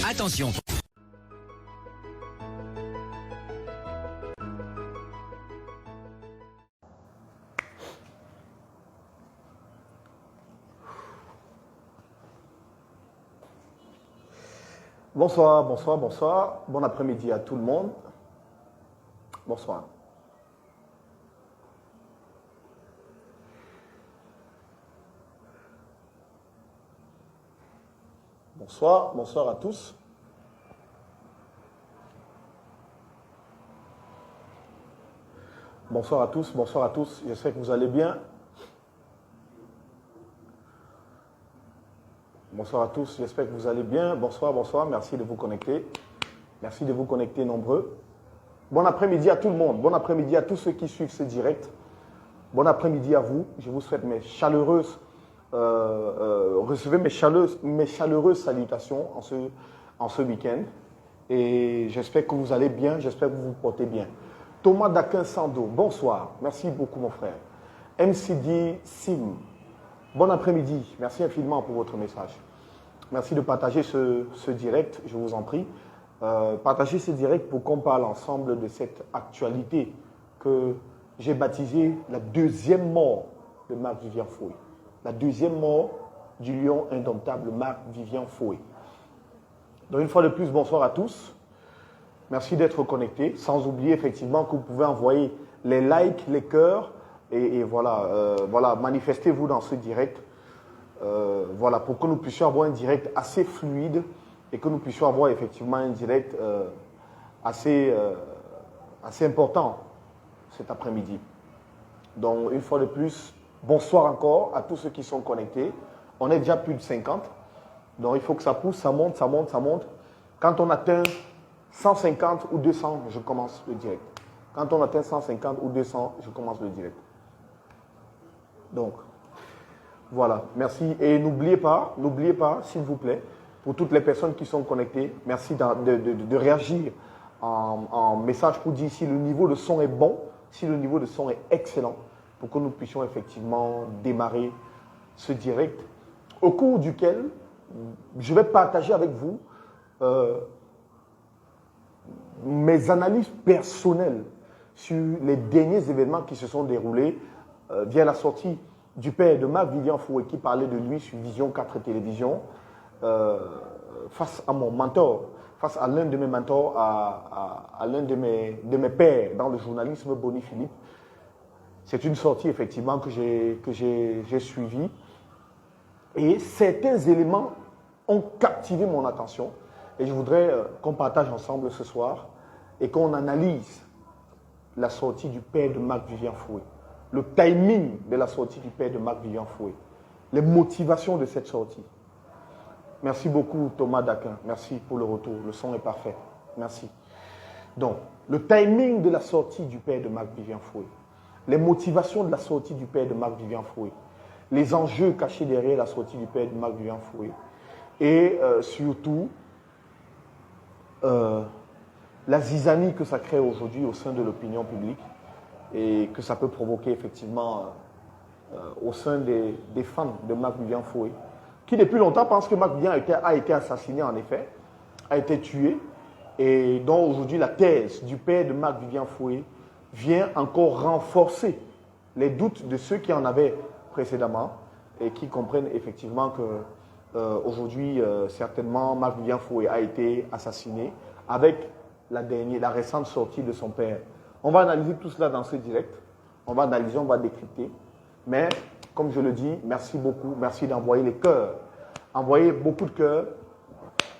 Attention. Bonsoir, bonsoir, bonsoir. Bon après-midi à tout le monde. Bonsoir. Bonsoir, bonsoir à tous. Bonsoir à tous, bonsoir à tous. J'espère que vous allez bien. Bonsoir à tous, j'espère que vous allez bien. Bonsoir, bonsoir, merci de vous connecter. Merci de vous connecter nombreux. Bon après-midi à tout le monde. Bon après-midi à tous ceux qui suivent ce direct. Bon après-midi à vous. Je vous souhaite mes chaleureuses, recevez mes chaleureuses salutations en ce week-end. Et j'espère que vous allez bien, j'espère que vous vous portez bien. Thomas Daquin Sando, bonsoir. Merci beaucoup mon frère. MCD Sim, bon après-midi. Merci infiniment pour votre message. Merci de partager ce direct, je vous en prie. Partagez ce direct pour qu'on parle ensemble de cette actualité que j'ai baptisée la deuxième mort de Marc-Vivien Foé. La deuxième mort du lion indomptable Marc-Vivien Foé. Donc une fois de plus, bonsoir à tous. Merci d'être connectés. Sans oublier effectivement que vous pouvez envoyer les likes, les cœurs et voilà, manifestez-vous dans ce direct. Voilà, pour que nous puissions avoir un direct assez fluide et que nous puissions avoir effectivement un direct assez important cet après-midi. Donc, une fois de plus, bonsoir encore à tous ceux qui sont connectés. On est déjà plus de 50. Donc, il faut que ça pousse, ça monte, ça monte, ça monte. Quand on atteint 150 ou 200, je commence le direct. Quand on atteint 150 ou 200, je commence le direct. Donc, voilà, merci. Et n'oubliez pas, s'il vous plaît, pour toutes les personnes qui sont connectées, merci de réagir en message pour dire si le niveau de son est bon, si le niveau de son est excellent, pour que nous puissions effectivement démarrer ce direct, au cours duquel je vais partager avec vous mes analyses personnelles sur les derniers événements qui se sont déroulés via la sortie du père de Marc-Vivien Foé qui parlait de lui sur Vision 4 Télévision face à mon mentor, face à l'un de mes mentors, à l'un de mes pères dans le journalisme, Bonnie Philippe. C'est une sortie effectivement que j'ai suivie et certains éléments ont captivé mon attention et je voudrais qu'on partage ensemble ce soir et qu'on analyse la sortie du père de Marc-Vivien Foé. Le timing de la sortie du père de Marc-Vivien Foé, les motivations de cette sortie. Merci beaucoup Thomas Daquin, merci pour le retour, le son est parfait, merci. Donc, le timing de la sortie du père de Marc-Vivien Foé, les motivations de la sortie du père de Marc-Vivien Foé, les enjeux cachés derrière la sortie du père de Marc-Vivien Foé et surtout la zizanie que ça crée aujourd'hui au sein de l'opinion publique et que ça peut provoquer effectivement au sein des fans de Marc-Vivien Foé, qui depuis longtemps pensent que Marc-Vivien a été assassiné en effet, a été tué, et dont aujourd'hui la thèse du père de Marc-Vivien Foé vient encore renforcer les doutes de ceux qui en avaient précédemment et qui comprennent effectivement que aujourd'hui certainement Marc-Vivien Foé a été assassiné avec la récente sortie de son père. On va analyser tout cela dans ce direct. On va analyser, on va décrypter. Mais, comme je le dis, merci beaucoup. Merci d'envoyer les cœurs. Envoyez beaucoup de cœurs.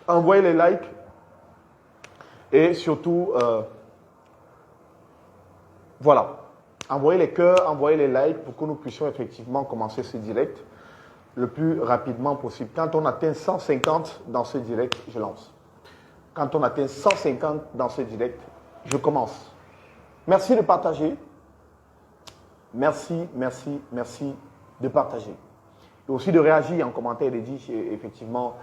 Envoyez les likes. Et surtout, voilà. Envoyez les cœurs, envoyez les likes pour que nous puissions effectivement commencer ce direct le plus rapidement possible. Quand on atteint 150 dans ce direct, je lance. Quand on atteint 150 dans ce direct, je commence. Merci de partager. Merci, merci, merci de partager. Et aussi de réagir en commentaire et de dire effectivement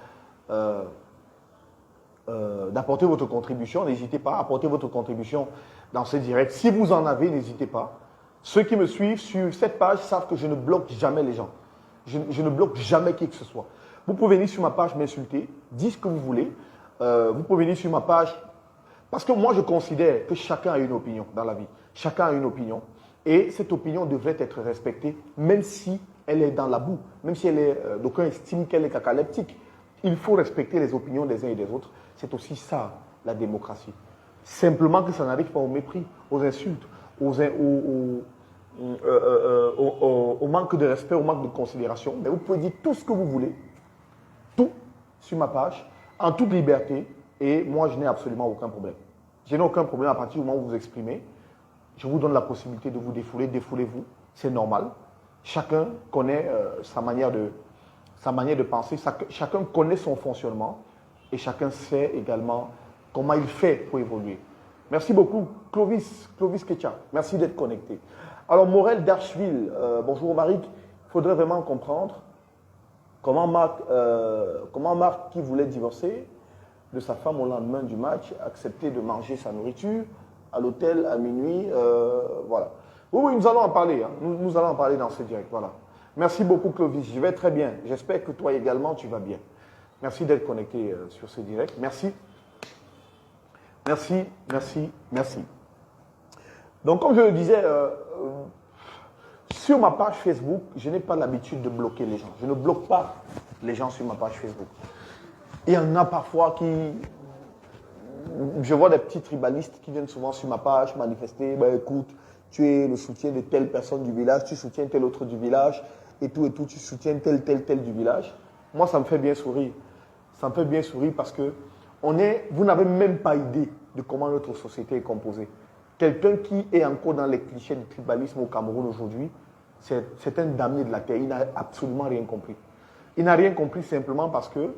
d'apporter votre contribution. N'hésitez pas à apporter votre contribution dans ce direct. Si vous en avez, n'hésitez pas. Ceux qui me suivent sur cette page savent que je ne bloque jamais les gens. Je ne bloque jamais qui que ce soit. Vous pouvez venir sur ma page m'insulter, dire ce que vous voulez. vous pouvez venir sur ma page. Parce que moi, je considère que chacun a une opinion dans la vie. Chacun a une opinion. Et cette opinion devrait être respectée, même si elle est dans la boue, même si d'aucuns estiment qu'elle est cacaleptique. Il faut respecter les opinions des uns et des autres. C'est aussi ça, la démocratie. Simplement que ça n'arrive pas au mépris, aux insultes, au manque de respect, au manque de considération. Mais vous pouvez dire tout ce que vous voulez, tout sur ma page, en toute liberté. Et moi, je n'ai absolument aucun problème. Je n'ai aucun problème à partir du moment où vous vous exprimez. Je vous donne la possibilité de vous défouler. Défoulez-vous, c'est normal. Chacun connaît sa manière de penser. Chacun connaît son fonctionnement. Et chacun sait également comment il fait pour évoluer. Merci beaucoup, Clovis Ketcha. Merci d'être connecté. Alors, Morel d'Archeville. Bonjour, Marik. Il faudrait vraiment comprendre comment Marc, qui voulait divorcer de sa femme au lendemain du match, accepter de manger sa nourriture à l'hôtel à minuit. Voilà. Oui, nous allons en parler. Hein. Nous allons en parler dans ce direct. Voilà. Merci beaucoup, Clovis. Je vais très bien. J'espère que toi également, tu vas bien. Merci d'être connecté sur ce direct. Merci. Merci, merci, merci. Donc, comme je le disais, sur ma page Facebook, je n'ai pas l'habitude de bloquer les gens. Je ne bloque pas les gens sur ma page Facebook. Il y en a parfois qui... Je vois des petits tribalistes qui viennent souvent sur ma page manifester. Ben, écoute, tu es le soutien de telle personne du village, tu soutiens tel autre du village, et tout, tu soutiens tel du village. Moi, ça me fait bien sourire. Ça me fait bien sourire parce que vous n'avez même pas idée de comment notre société est composée. Quelqu'un qui est encore dans les clichés du tribalisme au Cameroun aujourd'hui, c'est un damné de la terre. Il n'a absolument rien compris. Il n'a rien compris simplement parce que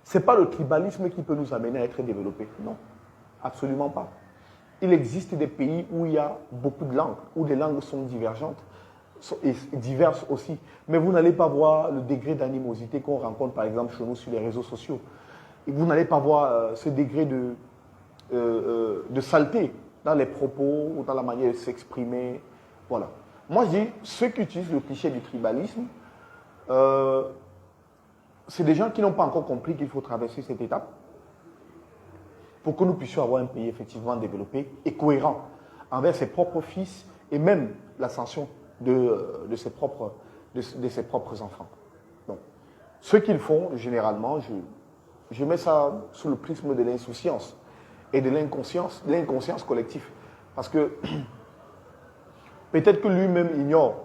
ce n'est pas le tribalisme qui peut nous amener à être développés. Non, absolument pas. Il existe des pays où il y a beaucoup de langues, où les langues sont divergentes et diverses aussi. Mais vous n'allez pas voir le degré d'animosité qu'on rencontre par exemple chez nous sur les réseaux sociaux. Et vous n'allez pas voir ce degré de saleté dans les propos ou dans la manière de s'exprimer. Voilà. Moi, je dis, ceux qui utilisent le cliché du tribalisme, c'est des gens qui n'ont pas encore compris qu'il faut traverser cette étape pour que nous puissions avoir un pays effectivement développé et cohérent envers ses propres fils et même l'ascension de ses propres enfants. Donc, ce qu'ils font, généralement, je mets ça sous le prisme de l'insouciance et de l'inconscience collective. Parce que peut-être que lui-même ignore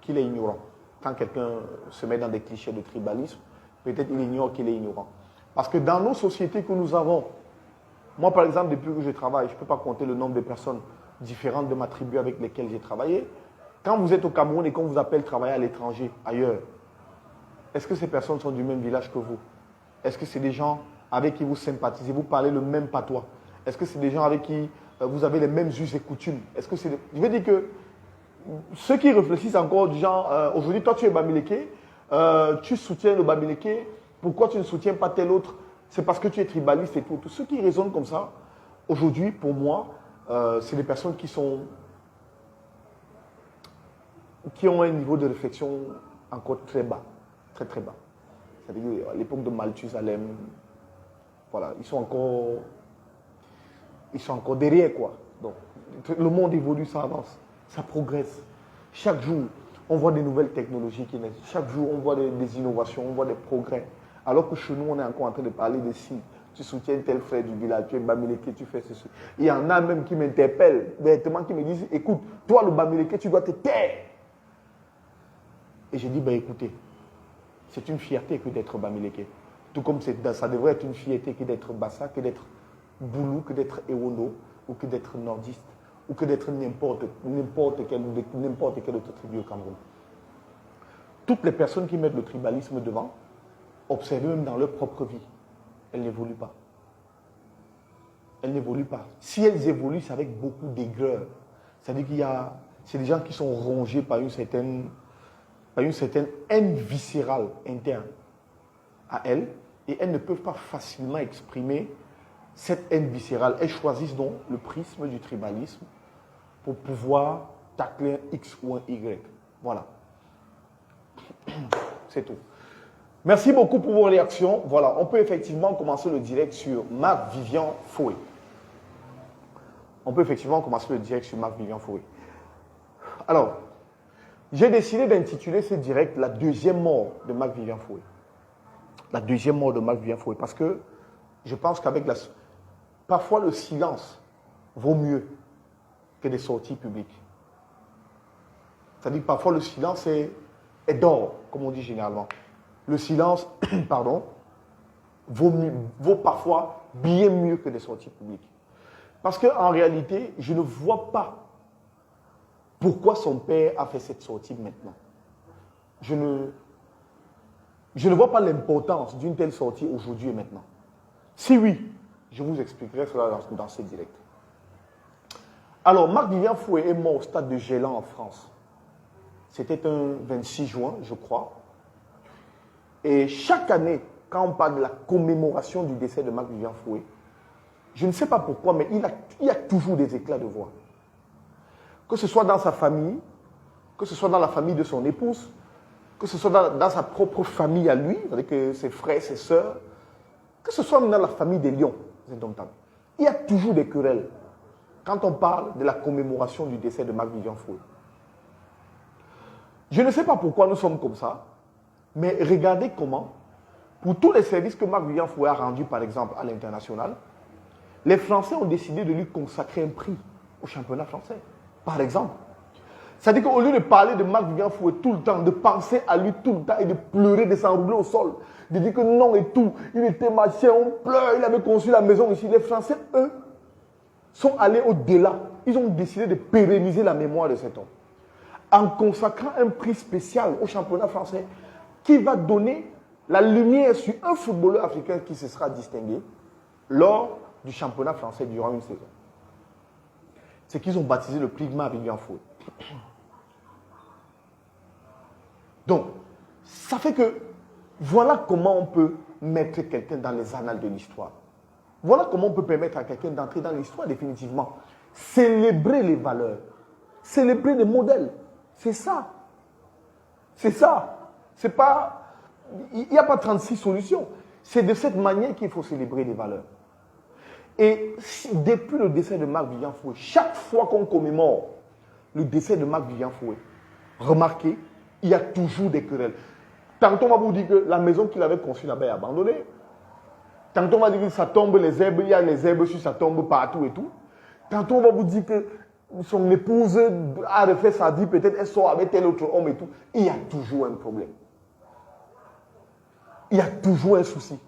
qu'il est ignorant. Quand quelqu'un se met dans des clichés de tribalisme, peut-être qu'il ignore qu'il est ignorant. Parce que dans nos sociétés que nous avons, moi par exemple, depuis que je travaille, je ne peux pas compter le nombre de personnes différentes de ma tribu avec lesquelles j'ai travaillé. Quand vous êtes au Cameroun et qu'on vous appelle travailler à l'étranger, ailleurs, est-ce que ces personnes sont du même village que vous? Est-ce que c'est des gens avec qui vous sympathisez, vous parlez le même patois? Est-ce que c'est des gens avec qui vous avez les mêmes us et coutumes? Est-ce que c'est... Je veux dire que ceux qui réfléchissent encore du genre, aujourd'hui, toi tu es Bamileke, tu soutiens le Bamileke, pourquoi tu ne soutiens pas tel autre? C'est parce que tu es tribaliste et tout. Tous ceux qui raisonnent comme ça, aujourd'hui, pour moi, c'est des personnes qui ont un niveau de réflexion encore très bas, très très bas. C'est-à-dire à l'époque de Malthusalem, voilà, ils sont encore derrière, quoi. Donc, le monde évolue, ça avance, ça progresse. Chaque jour, on voit des nouvelles technologies qui naissent. Chaque jour, on voit des innovations, on voit des progrès. Alors que chez nous, on est encore en train de parler de si tu soutiens tel frère du village, tu es Bamileke, tu fais ceci. Il y en a même qui m'interpellent, directement, qui me disent, écoute, toi le Bamileke, tu dois te taire. Et j'ai dit, ben écoutez, c'est une fierté que d'être Bamileke. Tout comme ça devrait être une fierté que d'être Bassa, que d'être Boulou, que d'être Ewono, ou que d'être nordiste, ou que d'être n'importe quelle autre tribu au Cameroun. Toutes les personnes qui mettent le tribalisme devant, observez même dans leur propre vie, elles n'évoluent pas. Elles n'évoluent pas. Si elles évoluent, c'est avec beaucoup d'aigreur. C'est-à-dire c'est des gens qui sont rongés par une certaine haine viscérale interne à elles, et elles ne peuvent pas facilement exprimer cette haine viscérale. Elles choisissent donc le prisme du tribalisme pour pouvoir tacler un X ou un Y. Voilà. C'est tout. Merci beaucoup pour vos réactions. Voilà, on peut effectivement commencer le direct sur Marc-Vivian Foé. On peut effectivement commencer le direct sur Marc-Vivian Foé. Alors, j'ai décidé d'intituler ce direct la deuxième mort de Marc-Vivian Foé. La deuxième mort de Marc-Vivian Foé. Parce que je pense qu'avec la... Parfois, le silence vaut mieux que des sorties publiques. C'est-à-dire que parfois, le silence est d'or, comme on dit généralement. Le silence, pardon, vaut parfois bien mieux que des sorties publiques. Parce qu'en réalité, je ne vois pas pourquoi son père a fait cette sortie maintenant. Je ne vois pas l'importance d'une telle sortie aujourd'hui et maintenant. Si oui, je vous expliquerai cela dans ce direct. Alors, Marc-Vivian Foé est mort au stade de Gélan en France. C'était un 26 juin, je crois. Et chaque année, quand on parle de la commémoration du décès de Marc-Vivian Foé, je ne sais pas pourquoi, mais il y a toujours des éclats de voix. Que ce soit dans sa famille, que ce soit dans la famille de son épouse, que ce soit dans sa propre famille à lui, avec ses frères, ses sœurs, que ce soit dans la famille des Lions, il y a toujours des querelles quand on parle de la commémoration du décès de Marc-Vivian Foé. Je ne sais pas pourquoi nous sommes comme ça, mais regardez comment, pour tous les services que Marc-Vivian Foé a rendus, par exemple, à l'international, les Français ont décidé de lui consacrer un prix au championnat français, par exemple. C'est-à-dire qu'au lieu de parler de Marc-Vivian Foé tout le temps, de penser à lui tout le temps et de pleurer, de s'enrouler au sol, de dire que non et tout, il était machin, on pleure, il avait construit la maison ici. Les Français, eux, sont allés au-delà. Ils ont décidé de pérenniser la mémoire de cet homme en consacrant un prix spécial au championnat français qui va donner la lumière sur un footballeur africain qui se sera distingué lors du championnat français durant une saison. C'est qu'ils ont baptisé le prix Marc-Vivian Foé. Donc, ça fait que voilà comment on peut mettre quelqu'un dans les annales de l'histoire. Voilà comment on peut permettre à quelqu'un d'entrer dans l'histoire définitivement. Célébrer les valeurs. Célébrer les modèles. C'est ça. C'est ça. C'est pas... Il n'y a pas 36 solutions. C'est de cette manière qu'il faut célébrer les valeurs. Et depuis le décès de Marc-Vivian Foé, chaque fois qu'on commémore le décès de Marc-Vivian Foé, remarquez, il y a toujours des querelles. Tantôt on va vous dire que la maison qu'il avait conçue là-bas est abandonnée. Tantôt on va dire que ça tombe les herbes, il y a les herbes sur sa tombe partout et tout. Tantôt on va vous dire que son épouse a refait sa vie, peut-être elle sort avec tel autre homme et tout. Il y a toujours un problème. Il y a toujours un souci.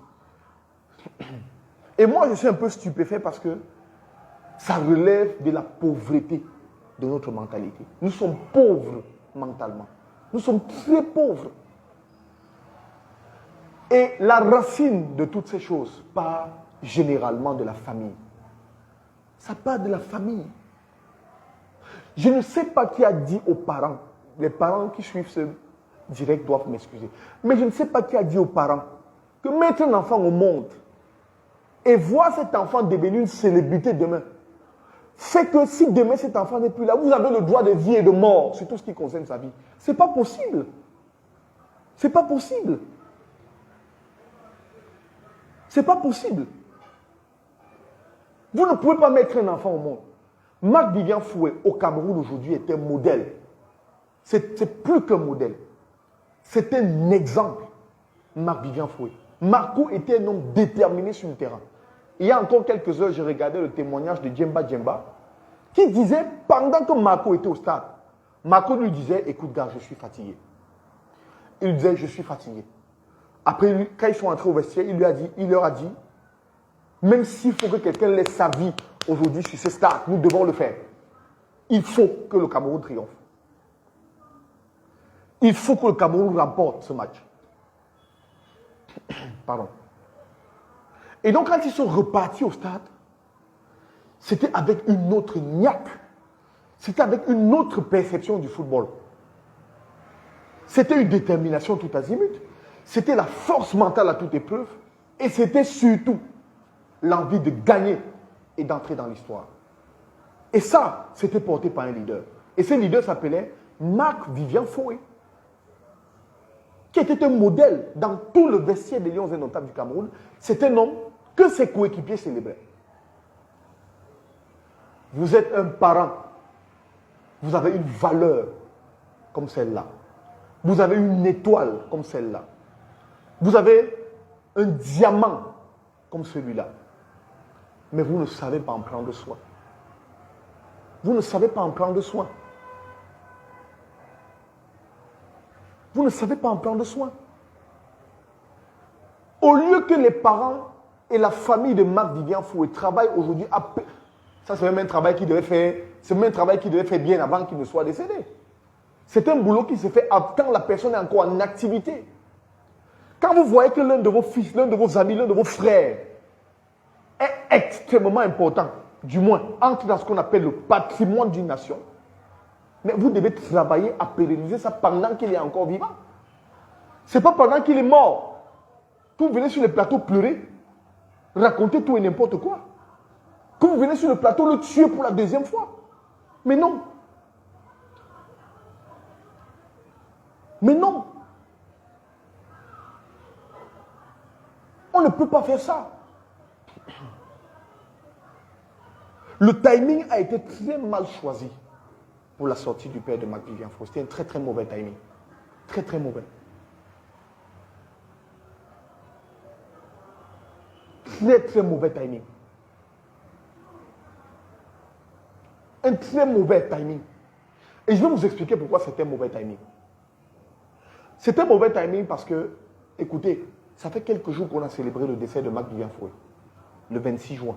Et moi, je suis un peu stupéfait parce que ça relève de la pauvreté de notre mentalité. Nous sommes pauvres mentalement. Nous sommes très pauvres. Et la racine de toutes ces choses part généralement de la famille. Ça part de la famille. Je ne sais pas qui a dit aux parents, les parents qui suivent ce direct doivent m'excuser, mais je ne sais pas qui a dit aux parents que mettre un enfant au monde et voir cet enfant devenir une célébrité demain, fait que si demain cet enfant n'est plus là, vous avez le droit de vie et de mort sur tout ce qui concerne sa vie. Ce n'est pas possible. Ce n'est pas possible. Ce n'est pas possible. Vous ne pouvez pas mettre un enfant au monde. Marc-Vivian Foé au Cameroun aujourd'hui est un modèle. C'est plus qu'un modèle. C'est un exemple. Marc-Vivian Foé. Marco était un homme déterminé sur le terrain. Il y a encore quelques heures, j'ai regardé le témoignage de Djemba Djemba qui disait, pendant que Marco était au stade, Marco lui disait, écoute gars, je suis fatigué. Il disait, je suis fatigué. Après, quand ils sont entrés au vestiaire, il leur a dit, même s'il faut que quelqu'un laisse sa vie aujourd'hui sur ce stade, nous devons le faire. Il faut que le Cameroun triomphe. Il faut que le Cameroun remporte ce match. Pardon. Et donc, quand ils sont repartis au stade, c'était avec une autre niaque. C'était avec une autre perception du football. C'était une détermination tout azimut. C'était la force mentale à toute épreuve. Et c'était surtout l'envie de gagner et d'entrer dans l'histoire. Et ça, c'était porté par un leader. Et ce leader s'appelait Marc-Vivian Foé. qui était un modèle dans tout le vestiaire des Lions indomptables du Cameroun, c'est un homme que ses coéquipiers célébraient. Vous êtes un parent, vous avez une valeur comme celle-là. Vous avez une étoile comme celle-là. Vous avez un diamant comme celui-là. Mais vous ne savez pas en prendre soin. Vous ne savez pas en prendre soin. Vous ne savez pas en prendre soin. Au lieu que les parents et la famille de Marc Vivian Foué travaillent aujourd'hui, ça c'est même un travail qu'il devait faire, c'est même un travail qu'il devait faire bien avant qu'il ne soit décédé. C'est un boulot qui se fait quand la personne est encore en activité. Quand vous voyez que l'un de vos fils, l'un de vos amis, l'un de vos frères est extrêmement important, du moins entre dans ce qu'on appelle le patrimoine d'une nation, mais vous devez travailler à pérenniser ça pendant qu'il est encore vivant. Ce n'est pas pendant qu'il est mort que vous venez sur le plateau pleurer, raconter tout et n'importe quoi. Que vous venez sur le plateau le tuer pour la deuxième fois. Mais non. Mais non. On ne peut pas faire ça. Le timing a été très mal choisi pour la sortie du père de Marc Vivian Foué. C'était un très très mauvais timing. Très très mauvais. Très très mauvais timing. Un très mauvais timing. Et je vais vous expliquer pourquoi c'était un mauvais timing. C'était un mauvais timing parce que, écoutez, ça fait quelques jours qu'on a célébré le décès de Marc Vivian Foué. Le 26 juin.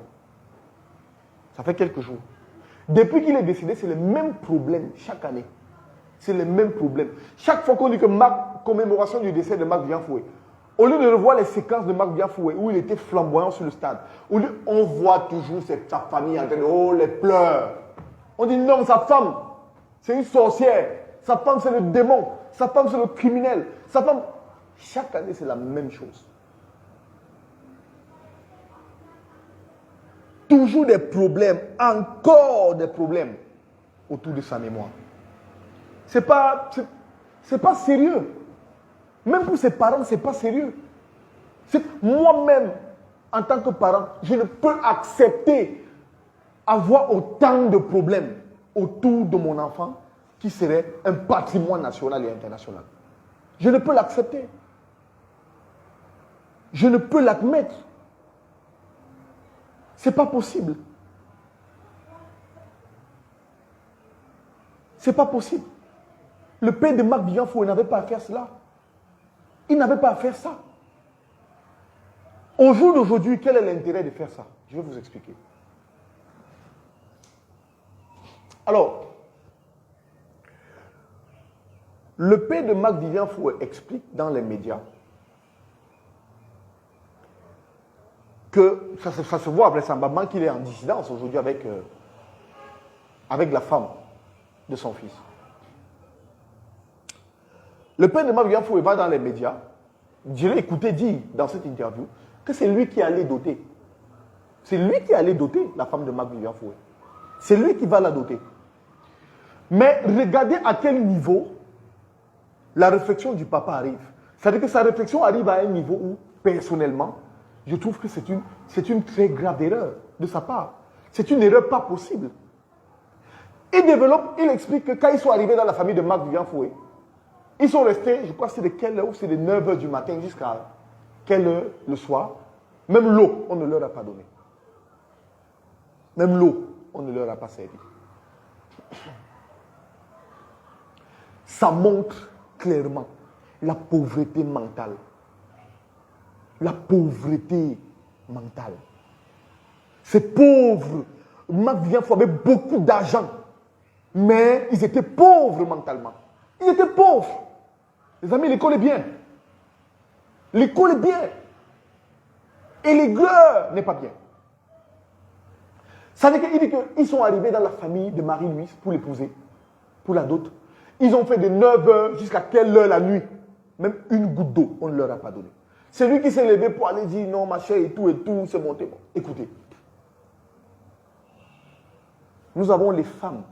Ça fait quelques jours. Depuis qu'il est décédé, c'est le même problème chaque année. C'est le même problème. Chaque fois qu'on dit que commémoration du décès de Marc Vivian Foué, au lieu de revoir les séquences de Marc Vivian Foué où il était flamboyant sur le stade, on voit toujours sa famille en train de les pleurs. On dit non, sa femme, c'est une sorcière. Sa femme, c'est le démon. Sa femme, c'est le criminel. Sa femme... Chaque année, c'est la même chose. Toujours des problèmes, encore des problèmes autour de sa mémoire. C'est pas sérieux. Même pour ses parents, c'est pas sérieux. Moi-même, en tant que parent, je ne peux accepter avoir autant de problèmes autour de mon enfant qui serait un patrimoine national et international. Je ne peux l'accepter. Je ne peux l'admettre. Ce n'est pas possible. Ce n'est pas possible. Le père de Marc Vivian Foué n'avait pas à faire cela. Il n'avait pas à faire ça. Au jour d'aujourd'hui, quel est l'intérêt de faire ça? Je vais vous expliquer. Alors, le père de Marc Vivian Foué explique dans les médias que ça se voit vraisemblablement qu'il est en dissidence aujourd'hui avec la femme de son fils. Le père de Marc Vivian Foué va dans les médias, je l'ai écouté dire dans cette interview que c'est lui qui allait doter. C'est lui qui allait doter la femme de Marc Vivian Foué. C'est lui qui va la doter. Mais regardez à quel niveau la réflexion du papa arrive. C'est-à-dire que sa réflexion arrive à un niveau où, personnellement, je trouve que c'est une très grave erreur de sa part. C'est une erreur pas possible. Il explique que quand ils sont arrivés dans la famille de Marc Vivian Foué, ils sont restés, je crois que c'est de quelle heure, c'est de 9h du matin jusqu'à quelle heure le soir. Même l'eau, on ne leur a pas donné. Même l'eau, on ne leur a pas servi. Ça montre clairement la pauvreté mentale. La pauvreté mentale. Ces pauvres, Marc Vivian Foué avait beaucoup d'argent, mais ils étaient pauvres mentalement. Ils étaient pauvres. Les amis, l'école est bien. L'école est bien. Et l'égleur n'est pas bien. Ça veut dire qu'il dit qu'ils sont arrivés dans la famille de Marie-Louise pour l'épouser, pour la dot. Ils ont fait de 9h jusqu'à quelle heure la nuit? Même une goutte d'eau, on ne leur a pas donné. C'est lui qui s'est levé pour aller dire non, ma chère, et tout, c'est monté. Bon, écoutez. Nous avons les femmes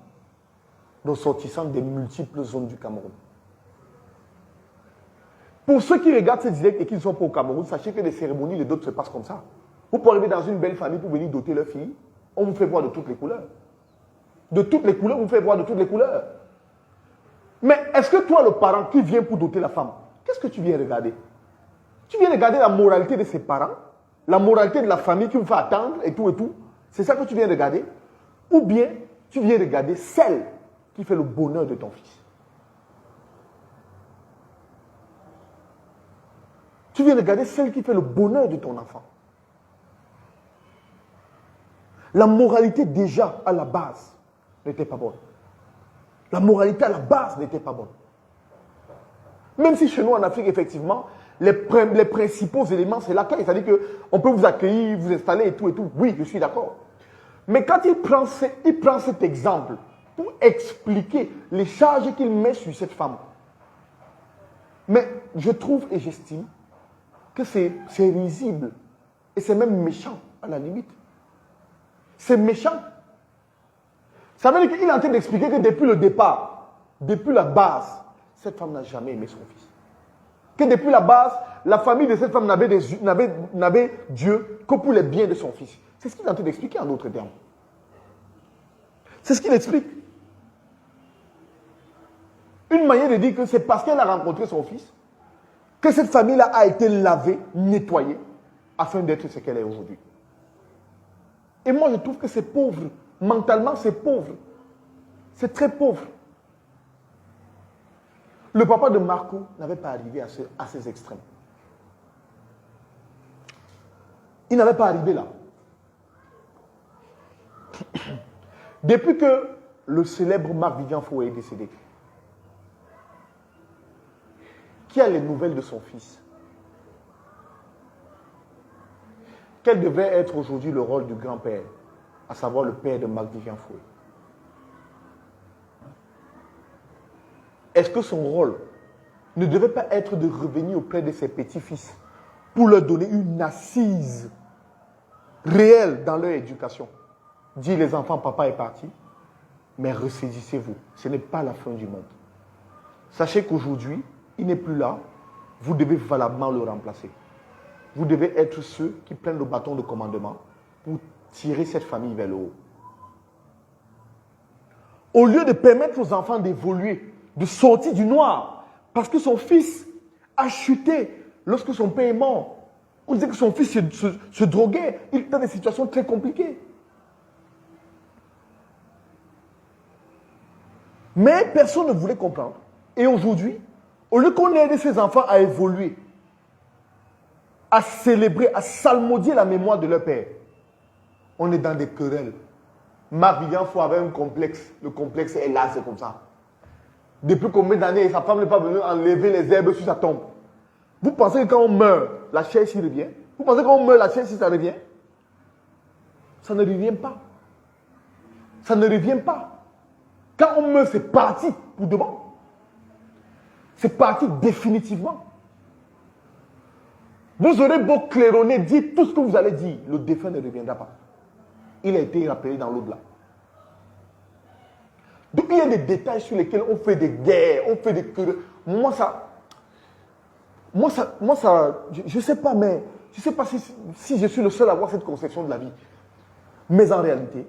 ressortissantes des multiples zones du Cameroun Pour ceux qui regardent ces directs et qui ne sont pas au Cameroun, sachez que les cérémonies, les dots se passent comme ça. Vous pouvez arriver dans une belle famille pour venir doter leur fille. On vous fait voir de toutes les couleurs. De toutes les couleurs, on vous fait voir de toutes les couleurs. Mais est-ce que toi, le parent qui vient pour doter la femme, qu'est-ce que tu viens regarder? Tu viens regarder la moralité de ses parents, la moralité de la famille qui vous fait attendre et tout et tout. C'est ça que tu viens regarder? Ou bien tu viens regarder celle qui fait le bonheur de ton fils? Tu viens regarder celle qui fait le bonheur de ton enfant. La moralité déjà à la base n'était pas bonne. La moralité à la base n'était pas bonne. Même si chez nous en Afrique, effectivement, les principaux éléments, c'est l'accueil. C'est-à-dire qu'on peut vous accueillir, vous installer et tout et tout. Oui, je suis d'accord. Mais quand il prend cet exemple pour expliquer les charges qu'il met sur cette femme, mais je trouve et j'estime que c'est risible et c'est même méchant à la limite. C'est méchant. Ça veut dire qu'il est en train d'expliquer que depuis le départ, depuis la base, cette femme n'a jamais aimé son fils. Que depuis la base, la famille de cette femme n'avait Dieu que pour les biens de son fils. C'est ce qu'il est en train d'expliquer en d'autres termes. C'est ce qu'il explique. Une manière de dire que c'est parce qu'elle a rencontré son fils que cette famille-là a été lavée, nettoyée, afin d'être ce qu'elle est aujourd'hui. Et moi, je trouve que c'est pauvre. Mentalement, c'est pauvre. C'est très pauvre. Le papa de Marco n'avait pas arrivé à ces extrêmes. Il n'avait pas arrivé là. Depuis que le célèbre Marc-Vivian Foé est décédé, qui a les nouvelles de son fils? Quel devrait être aujourd'hui le rôle du grand-père, à savoir le père de Marc-Vivian Foé? Est-ce que son rôle ne devait pas être de revenir auprès de ses petits-fils pour leur donner une assise réelle dans leur éducation? Dire les enfants, papa est parti, mais ressaisissez-vous. Ce n'est pas la fin du monde. Sachez qu'aujourd'hui, il n'est plus là. Vous devez valablement le remplacer. Vous devez être ceux qui prennent le bâton de commandement pour tirer cette famille vers le haut. Au lieu de permettre aux enfants d'évoluer, de sortir du noir, parce que son fils a chuté lorsque son père est mort. On disait que son fils se droguait. Il était dans des situations très compliquées. Mais personne ne voulait comprendre. Et aujourd'hui, au lieu qu'on aide ces enfants à évoluer, à célébrer, à salmodier la mémoire de leur père, on est dans des querelles. Marc-Vivian Foé avait un complexe. Le complexe est là, c'est comme ça. Depuis combien d'années, sa femme n'est pas venue enlever les herbes sur sa tombe. Vous pensez que quand on meurt, la chair s'y revient? Vous pensez que quand on meurt, la chair s'y ça revient? Ça ne revient pas. Ça ne revient pas. Quand on meurt, c'est parti pour de bon. C'est parti définitivement. Vous aurez beau claironner, dire tout ce que vous allez dire, le défunt ne reviendra pas. Il a été rappelé dans l'au-delà. Donc il y a des détails sur lesquels on fait des guerres, on fait des querelles. Moi ça, je ne sais pas, mais je ne sais pas si je suis le seul à avoir cette conception de la vie. Mais en réalité,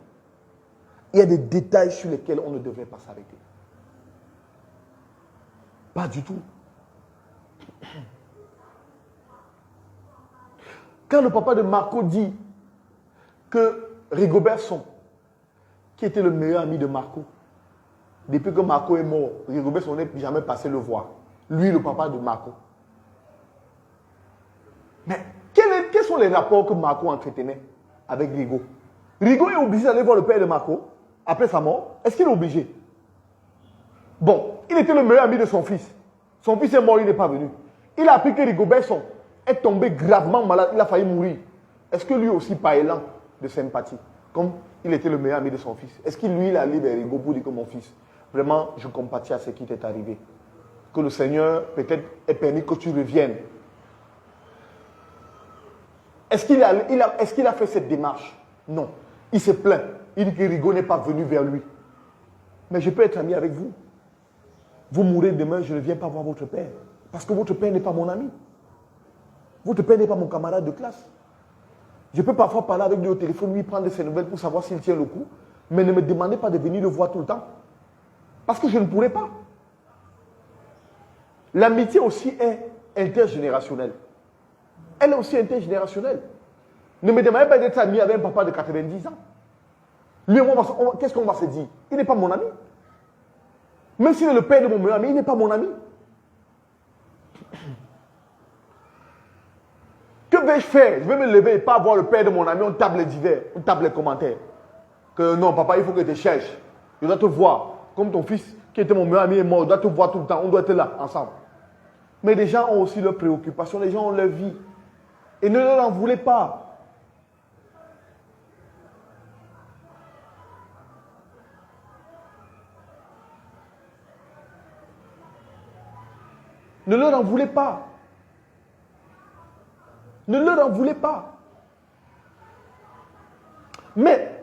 il y a des détails sur lesquels on ne devrait pas s'arrêter. Pas du tout. Quand le papa de Marco dit que Rigobert Song, qui était le meilleur ami de Marco, depuis que Marco est mort, Rigobert Song n'est jamais passé le voir. Lui, le papa de Marco. Mais quels sont les rapports que Marco entretenait avec Rigo? Rigo est obligé d'aller voir le père de Marco après sa mort. Est-ce qu'il est obligé? Bon, il était le meilleur ami de son fils. Son fils est mort, il n'est pas venu. Il a appris que Rigobert Song est tombé gravement malade, il a failli mourir. Est-ce que lui aussi, par élan de sympathie, comme il était le meilleur ami de son fils, est-ce qu'il lui, il a allé vers Rigo pour dire que mon fils, vraiment, je compatis à ce qui t'est arrivé. Que le Seigneur, peut-être, ait permis que tu reviennes. Est-ce qu'il a fait cette démarche? Non. Il se plaint. Il dit que Rigo n'est pas venu vers lui. Mais je peux être ami avec vous. Vous mourrez demain, je ne viens pas voir votre père. Parce que votre père n'est pas mon ami. Votre père n'est pas mon camarade de classe. Je peux parfois parler avec lui au téléphone, lui prendre ses nouvelles pour savoir s'il tient le coup, mais ne me demandez pas de venir le voir tout le temps. Parce que je ne pourrais pas. L'amitié aussi est intergénérationnelle. Elle est aussi intergénérationnelle. Ne me demandez pas d'être ami avec un papa de 90 ans. Lui et moi, qu'est-ce qu'on va se dire? Il n'est pas mon ami. Même s'il est le père de mon meilleur ami, il n'est pas mon ami. Que vais-je faire? Je vais me lever et pas voir le père de mon ami, on table les divers, on table les commentaires. Que non, papa, il faut que tu te cherches. Je dois te voir. Comme ton fils, qui était mon meilleur ami, est mort, je dois te voir tout le temps. On doit être là, ensemble. Mais les gens ont aussi leurs préoccupations, les gens ont leur vie. Et ne leur en voulez pas. Ne leur en voulez pas. Ne leur en voulez pas. Mais,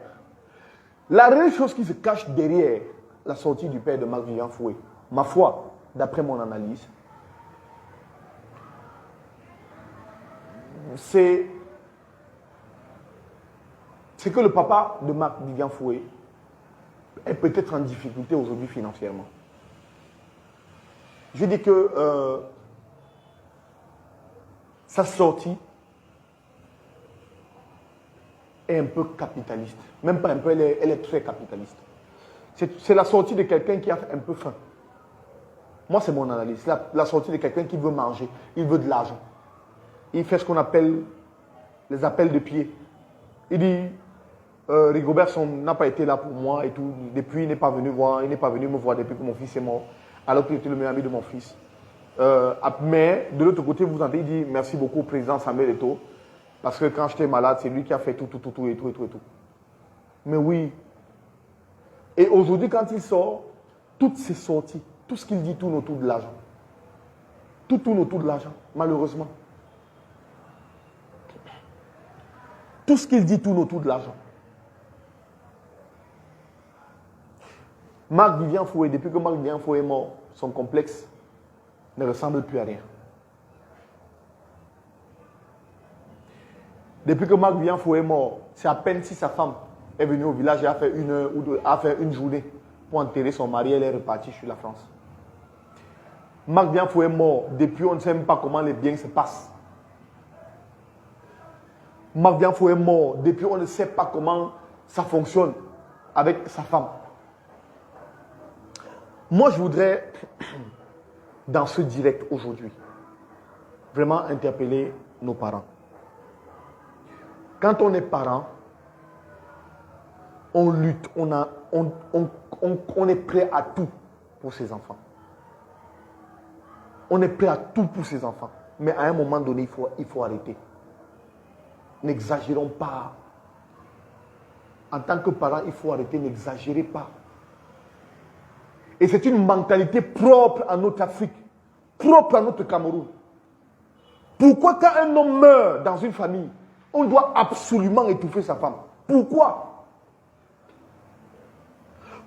la réelle chose qui se cache derrière la sortie du père de Marc-Vivien Foué, ma foi, d'après mon analyse, c'est que le papa de Marc-Vivien Foué est peut-être en difficulté aujourd'hui financièrement. Je dis que sa sortie est un peu capitaliste. Même pas un peu, elle est très capitaliste. C'est la sortie de quelqu'un qui a un peu faim. Moi, c'est mon analyse. La sortie de quelqu'un qui veut manger. Il veut de l'argent. Il fait ce qu'on appelle les appels de pied. Il dit, Rigobert n'a pas été là pour moi et tout. Depuis, il n'est pas venu me voir depuis que mon fils est mort. Alors qu'il était le meilleur ami de mon fils. Mais, de l'autre côté, vous entendez, il dit, merci beaucoup au président Samuel Eto'o. Parce que quand j'étais malade, c'est lui qui a fait tout. Mais oui. Et aujourd'hui, quand il sort, toutes ses sorties, tout ce qu'il dit tourne autour de l'argent. Tout tourne autour de l'argent, malheureusement. Tout ce qu'il dit tourne autour de l'argent. Marc-Vivien Foué, depuis que Marc-Vivien Foué est mort, son complexe ne ressemble plus à rien. Depuis que Marc-Vivien Foué est mort, c'est à peine si sa femme est venue au village et a fait une heure ou deux, a fait une journée pour enterrer son mari, elle est repartie sur la France. Marc-Vivien Foué est mort, depuis on ne sait même pas comment les biens se passent. Marc-Vivien Foué est mort, depuis on ne sait pas comment ça fonctionne avec sa femme. Moi, je voudrais, dans ce direct aujourd'hui, vraiment interpeller nos parents. Quand on est parent, on lutte, on est prêt à tout pour ses enfants. On est prêt à tout pour ses enfants. Mais à un moment donné, il faut arrêter. N'exagérons pas. En tant que parent, il faut arrêter, n'exagérez pas. Et c'est une mentalité propre à notre Afrique, propre à notre Cameroun. Pourquoi quand un homme meurt dans une famille, on doit absolument étouffer sa femme? Pourquoi?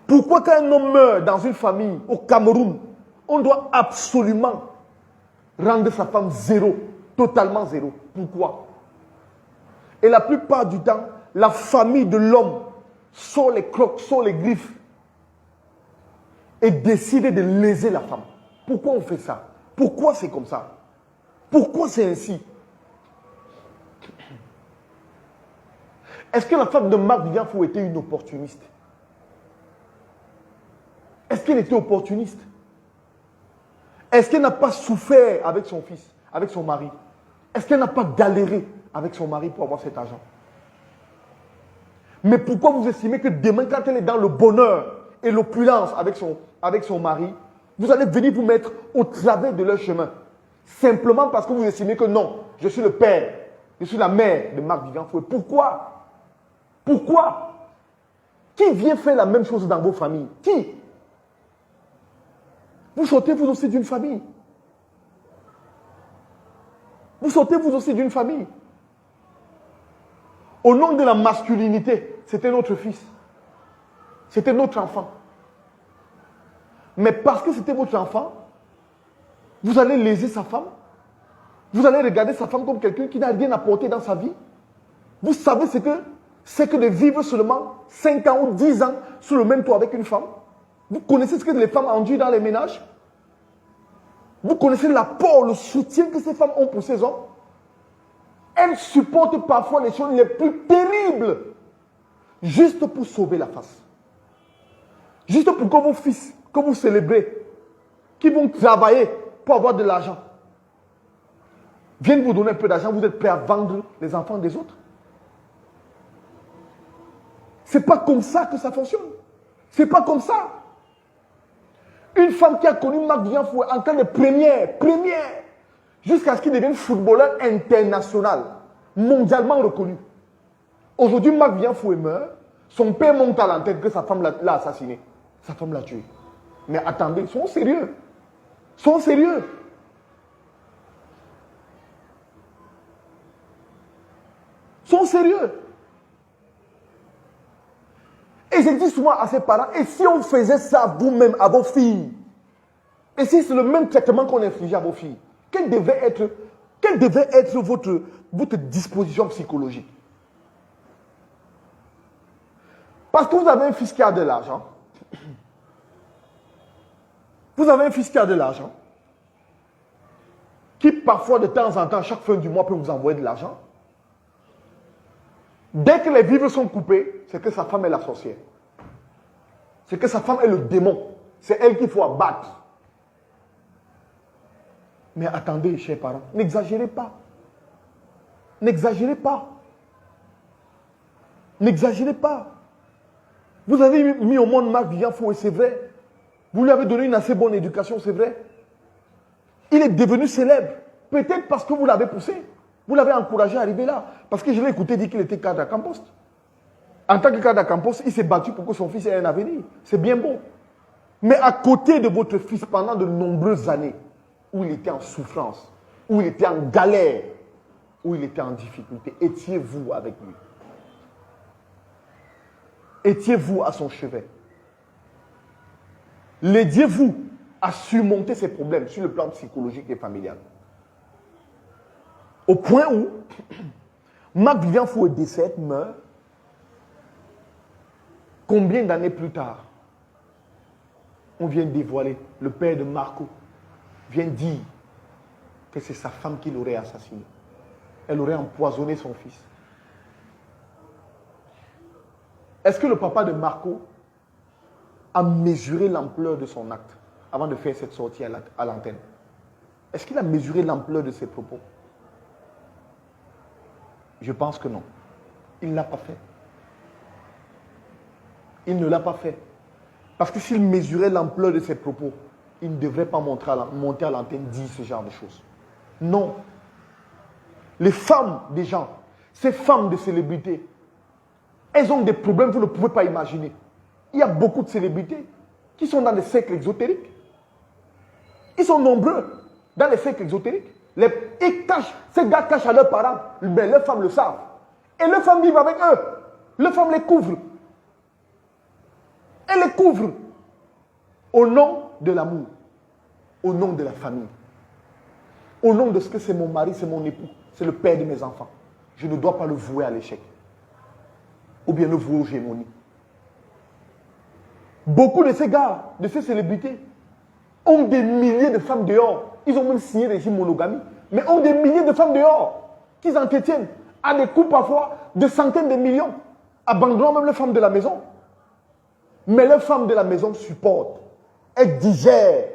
Pourquoi quand un homme meurt dans une famille au Cameroun, on doit absolument rendre sa femme zéro, totalement zéro? Pourquoi? Et la plupart du temps, la famille de l'homme sort les crocs, sort les griffes et décide de léser la femme. Pourquoi on fait ça? Pourquoi c'est comme ça? Pourquoi c'est ainsi? Est-ce que la femme de Marc-Vivien Foué était une opportuniste? Est-ce qu'elle était opportuniste? Est-ce qu'elle n'a pas souffert avec son fils, avec son mari? Est-ce qu'elle n'a pas galéré avec son mari pour avoir cet argent? Mais pourquoi vous estimez que demain, quand elle est dans le bonheur et l'opulence avec son mari, vous allez venir vous mettre au travers de leur chemin? Simplement parce que vous estimez que non, je suis le père, je suis la mère de Marc-Vivien Foué. Pourquoi? Pourquoi? Qui vient faire la même chose dans vos familles? Qui? Vous sortez vous aussi d'une famille. Vous sortez vous aussi d'une famille. Au nom de la masculinité, c'était notre fils. C'était notre enfant. Mais parce que c'était votre enfant, Vous allez léser sa femme. Vous allez regarder sa femme comme quelqu'un qui n'a rien apporté dans sa vie. Vous savez ce que c'est que de vivre seulement 5 ans ou 10 ans sous le même toit avec une femme. Vous connaissez ce que les femmes endurent dans les ménages. Vous connaissez l'apport, le soutien que ces femmes ont pour ces hommes. Elles supportent parfois les choses les plus terribles juste pour sauver la face. Juste pour que vos fils, que vous célébrez, qui vont travailler pour avoir de l'argent, viennent vous donner un peu d'argent, vous êtes prêts à vendre les enfants des autres. Ce n'est pas comme ça que ça fonctionne. Ce n'est pas comme ça. Une femme qui a connu Marc Vivian Foué en tant que première, jusqu'à ce qu'il devienne footballeur international, mondialement reconnu. Aujourd'hui, Marc Vivian Foué meurt, son père monte à l'antenne que sa femme l'a assassiné. Sa femme l'a tué. Mais attendez, ils sont sérieux. Ils sont sérieux. Ils sont sérieux. Et je dis souvent à ses parents, et si on faisait ça vous-même à vos filles, et si c'est le même traitement qu'on infligeait à vos filles, quelle devait être votre disposition psychologique? Parce que vous avez un fils qui a de l'argent. Vous avez un fils qui a de l'argent, qui parfois de temps en temps, chaque fin du mois, peut vous envoyer de l'argent. Dès que les vivres sont coupés, c'est que sa femme est la sorcière. C'est que sa femme est le démon. C'est elle qu'il faut abattre. Mais attendez, chers parents, n'exagérez pas. N'exagérez pas. N'exagérez pas. Vous avez mis au monde Marc Vivian Foué, c'est vrai. Vous lui avez donné une assez bonne éducation, c'est vrai. Il est devenu célèbre. Peut-être parce que vous l'avez poussé. Vous l'avez encouragé à arriver là. Parce que je l'ai écouté dire qu'il était cadre à Campost. En tant que cadre à Campost, il s'est battu pour que son fils ait un avenir. C'est bien beau. Mais à côté de votre fils, pendant de nombreuses années, où il était en souffrance, où il était en galère, où il était en difficulté, étiez-vous avec lui. Étiez-vous à son chevet. L'aidiez-vous à surmonter ses problèmes sur le plan psychologique et familial. Au point où Marc Vivian Foué décède, meurt. Combien d'années plus tard, on vient dévoiler, le père de Marco vient dire que c'est sa femme qui l'aurait assassiné. Elle aurait empoisonné son fils. Est-ce que le papa de Marco a mesuré l'ampleur de son acte avant de faire cette sortie à l'antenne? Est-ce qu'il a mesuré l'ampleur de ses propos? Je pense que non. Il ne l'a pas fait. Il ne l'a pas fait. Parce que s'il mesurait l'ampleur de ses propos, il ne devrait pas monter à l'antenne dire ce genre de choses. Non. Les femmes des gens, ces femmes de célébrités, elles ont des problèmes que vous ne pouvez pas imaginer. Il y a beaucoup de célébrités qui sont dans des cercles exotériques. Ils sont nombreux dans les cercles exotériques. Ces gars cachent à leurs parents, mais leurs femmes le savent. Et leurs femmes vivent avec eux. Leurs femmes les couvrent. Elles les couvrent. Au nom de l'amour. Au nom de la famille. Au nom de ce que c'est mon mari, c'est mon époux. C'est le père de mes enfants. Je ne dois pas le vouer à l'échec. Ou bien le vouer aux gémonies. Beaucoup de ces gars, de ces célébrités, ont des milliers de femmes dehors. Ils ont même signé des monogamies. Mais ont des milliers de femmes dehors qu'ils entretiennent à des coûts parfois de centaines de millions. Abandonnant même les femmes de la maison. Mais les femmes de la maison supportent. Elles digèrent.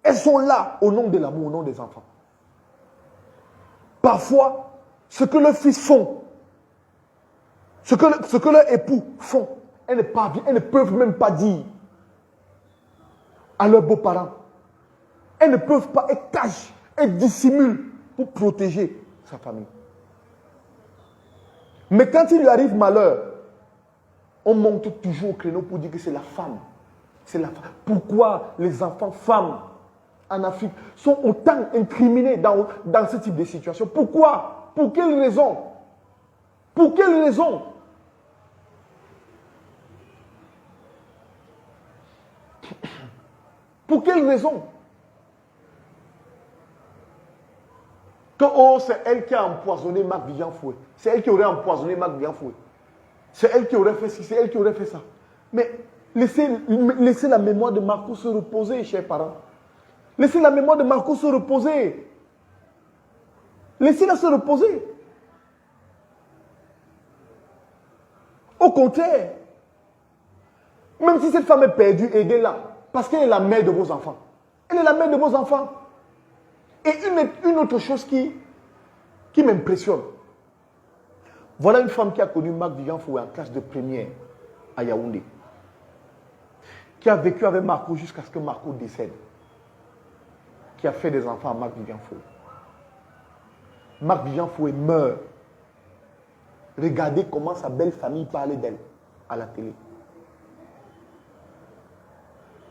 Elles sont là au nom de l'amour, au nom des enfants. Parfois, ce que leurs fils font, ce que leurs époux font, elles ne peuvent même pas dire à leurs beaux-parents. Elles ne peuvent pas, elles cachent, elles dissimulent pour protéger sa famille. Mais quand il lui arrive malheur, on monte toujours au créneau pour dire que c'est la femme. C'est la femme. Pourquoi les enfants femmes en Afrique sont autant incriminés dans ce type de situation? Pourquoi? Pour quelle raison? Pour quelle raison? Pour quelle raison? Que oh, c'est elle qui a empoisonné Marc Vivian Fouet. C'est elle qui aurait empoisonné Marc Vivian Fouet. C'est elle qui aurait fait ci, c'est elle qui aurait fait ça. Mais laissez la mémoire de Marco se reposer, chers parents. Laissez la mémoire de Marco se reposer. Laissez-la se reposer. Au contraire, même si cette femme est perdue, aidez-la. Parce qu'elle est la mère de vos enfants. Elle est la mère de vos enfants. Et une autre chose qui m'impressionne. Voilà une femme qui a connu Marc Vivian Fouet en classe de première à Yaoundé. Qui a vécu avec Marco jusqu'à ce que Marco décède. Qui a fait des enfants à Marc Vivian Fouet. Marc Vivian Fouet meurt. Regardez comment sa belle famille parlait d'elle à la télé.